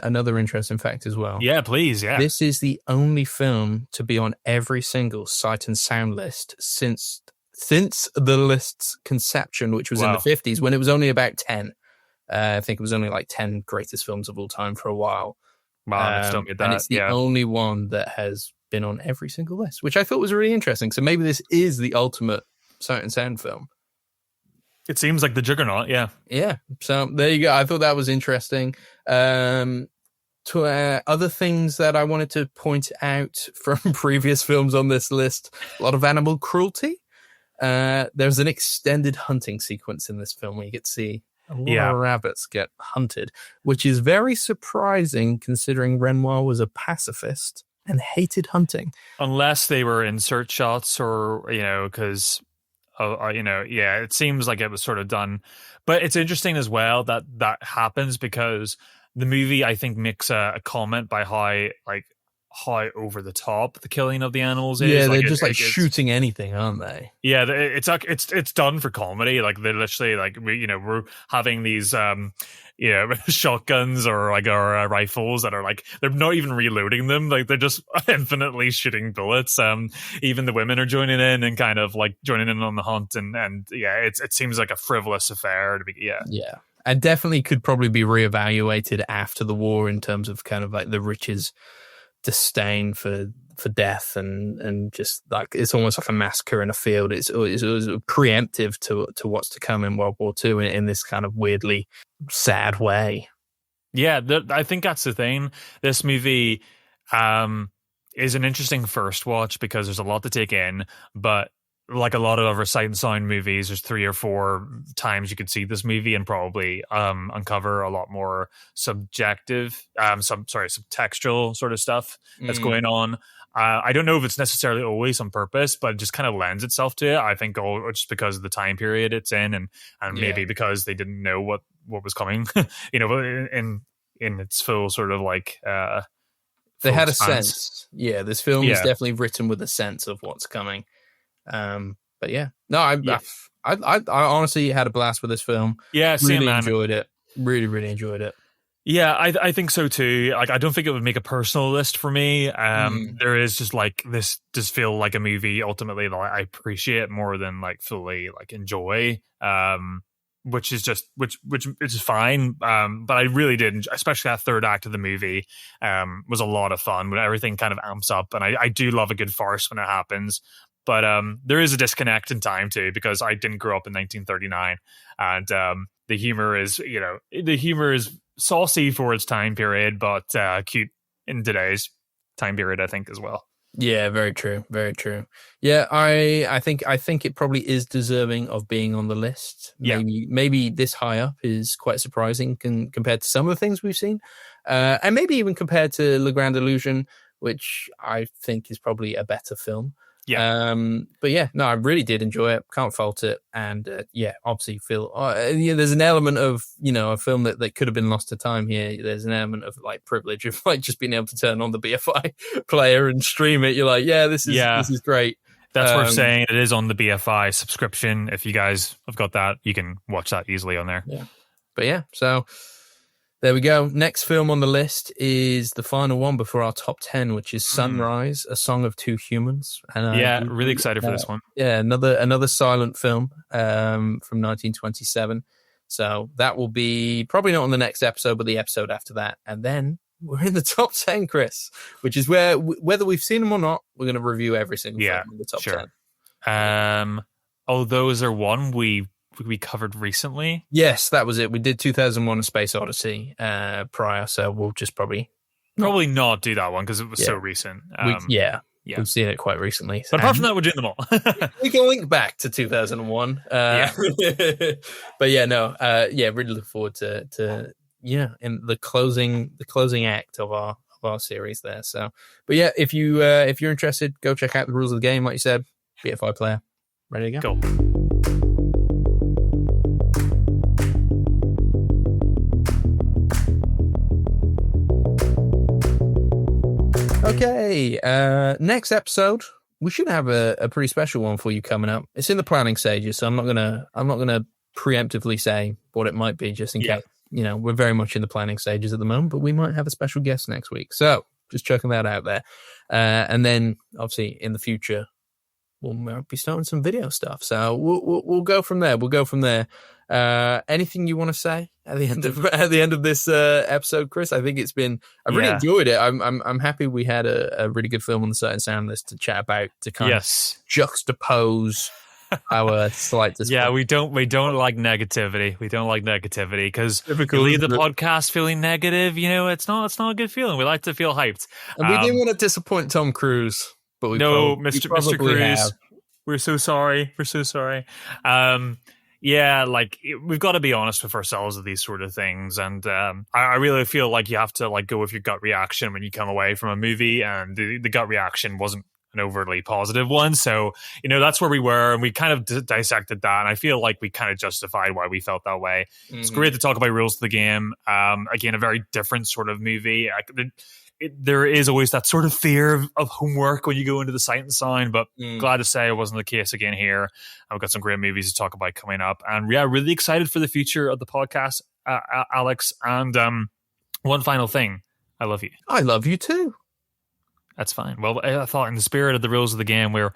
Speaker 2: another interesting fact as well.
Speaker 1: Yeah, please. Yeah,
Speaker 2: this is the only film to be on every single Sight and Sound list since the list's conception, which was in the 50s, when it was only about 10. I think it was only like 10 greatest films of all time for a while.
Speaker 1: Wow, don't get that.
Speaker 2: And it's the only one that has been on every single list, which I thought was really interesting. So maybe this is the ultimate Sight and Sound film.
Speaker 1: It seems like the juggernaut, yeah.
Speaker 2: Yeah, so there you go. I thought that was interesting. To other things that I wanted to point out from previous films on this list, a lot of animal cruelty. There's an extended hunting sequence in this film where you get to see a lot of rabbits get hunted, which is very surprising considering Renoir was a pacifist and hated hunting.
Speaker 1: Unless they were insert shots or, because... it seems like it was sort of done, but it's interesting as well that happens because the movie, I think, makes a comment by how over the top the killing of the animals is.
Speaker 2: Yeah, they're just shooting anything, aren't they?
Speaker 1: Yeah, it's done for comedy. Like they're literally we're having these shotguns or rifles that are like they're not even reloading them. Like they're just infinitely shooting bullets. Even the women are joining in and kind of like joining in on the hunt. And it seems like a frivolous affair to be.
Speaker 2: Yeah. And definitely could probably be reevaluated after the war in terms of kind of like the rich's disdain for death and just like it's almost like a massacre in a field. It's preemptive to what's to come in World War II in this kind of weirdly sad way.
Speaker 1: Yeah, I think that's the thing. This movie is an interesting first watch because there's a lot to take in, but like a lot of other Sight and Sound movies, there's 3 or 4 times you could see this movie and probably uncover a lot more subtextual sort of stuff that's going on. I don't know if it's necessarily always on purpose, but it just kind of lends itself to it. I think just because of the time period it's in and maybe because they didn't know what was coming, in its full sort of like
Speaker 2: they had a sense. Yeah, this film is definitely written with a sense of what's coming. But yeah, no, I honestly had a blast with this film.
Speaker 1: Yeah,
Speaker 2: really enjoyed it. Really enjoyed it.
Speaker 1: Yeah, I think so too. Like, I don't think it would make a personal list for me. There is just like this does feel like a movie ultimately that I appreciate more than like fully like enjoy. Which is fine. But I really did, especially that third act of the movie, was a lot of fun when everything kind of amps up, and I do love a good farce when it happens. But there is a disconnect in time too, because I didn't grow up in 1939, and the humor is saucy for its time period, but cute in today's time period, I think, as well.
Speaker 2: Yeah, very true, very true. Yeah, I think it probably is deserving of being on the list. Maybe this high up is quite surprising compared to some of the things we've seen, and maybe even compared to Le Grand Illusion, which I think is probably a better film.
Speaker 1: Yeah.
Speaker 2: But yeah, no, I really did enjoy it. Can't fault it. And obviously feel there's an element of, a film that could have been lost to time here. There's an element of like privilege of like just being able to turn on the BFI player and stream it. You're like, this is great.
Speaker 1: That's worth saying. It is on the BFI subscription. If you guys have got that, you can watch that easily on there.
Speaker 2: Yeah. But yeah, so there we go. Next film on the list is the final one before our top 10, which is Sunrise, A Song of Two Humans. And
Speaker 1: really excited for this one.
Speaker 2: Yeah, another silent film from 1927. So that will be probably not on the next episode, but the episode after that. And then we're in the top 10, Chris, which is where, whether we've seen them or not, we're going to review every single film in the top 10.
Speaker 1: Those are one we covered recently.
Speaker 2: Yes, that was it. We did 2001: A Space Odyssey prior, so we'll just probably
Speaker 1: not do that one because it was so recent. Yeah.
Speaker 2: We've seen it quite recently.
Speaker 1: But apart from that, we're doing them all.
Speaker 2: We can link back to 2001.
Speaker 1: Yeah.
Speaker 2: But yeah, no. Really look forward to in the closing act of our series there. So, but yeah, if you're interested, go check out the rules of the game. Like you said, BFI player, ready to go.
Speaker 1: Cool.
Speaker 2: Okay, next episode we should have a pretty special one for you coming up. It's in the planning stages, so I'm not gonna preemptively say what it might be, just in case. You know, we're very much in the planning stages at the moment, but we might have a special guest next week. So just checking that out there, and then obviously in the future we'll be starting some video stuff. So we'll go from there. We'll go from there. Anything you want to say at the end of this episode, Chris? I think I've really enjoyed it. I'm happy we had a really good film on the Sight and Sound list to chat about, to kind of juxtapose our slight disappointment.
Speaker 1: Yeah, we don't like negativity. We don't like negativity because you leave the podcast feeling negative. You know, it's not a good feeling. We like to feel hyped.
Speaker 2: And we didn't want to disappoint Tom Cruise, but
Speaker 1: Mr. Cruise. We're so sorry. We're so sorry. Yeah, like we've got to be honest with ourselves with these sort of things, and I really feel like you have to like go with your gut reaction when you come away from a movie, and the gut reaction wasn't an overly positive one. So, you know, that's where we were, and we kind of dissected that, and I feel like we kind of justified why we felt that way. Mm-hmm. It's great to talk about rules of the game. Again, a very different sort of movie. There is always that sort of fear of homework when you go into the Sight and Sound, but glad to say it wasn't the case again here. I've got some great movies to talk about coming up, and yeah, really excited for the future of the podcast, Alex. And one final thing, I love you.
Speaker 2: I love you too.
Speaker 1: That's fine. Well, I thought in the spirit of the rules of the game, if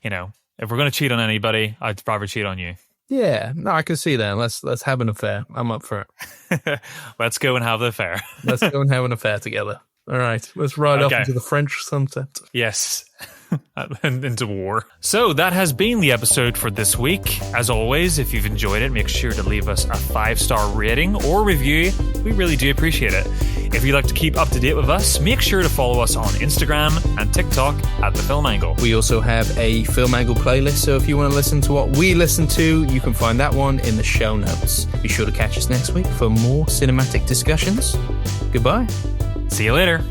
Speaker 1: we're going to cheat on anybody, I'd rather cheat on you.
Speaker 2: Yeah, no, I can see that. Let's have an affair. I'm up for
Speaker 1: it. Let's go and have the affair.
Speaker 2: Let's go and have an affair together. All right, let's ride off into the French sunset.
Speaker 1: Yes, and into war. So that has been the episode for this week. As always, if you've enjoyed it, make sure to leave us a 5-star rating or review. We really do appreciate it. If you'd like to keep up to date with us, make sure to follow us on Instagram and TikTok at The Film Angle.
Speaker 2: We also have a Film Angle playlist, so if you want to listen to what we listen to, you can find that one in the show notes. Be sure to catch us next week for more cinematic discussions. Goodbye.
Speaker 1: See you later.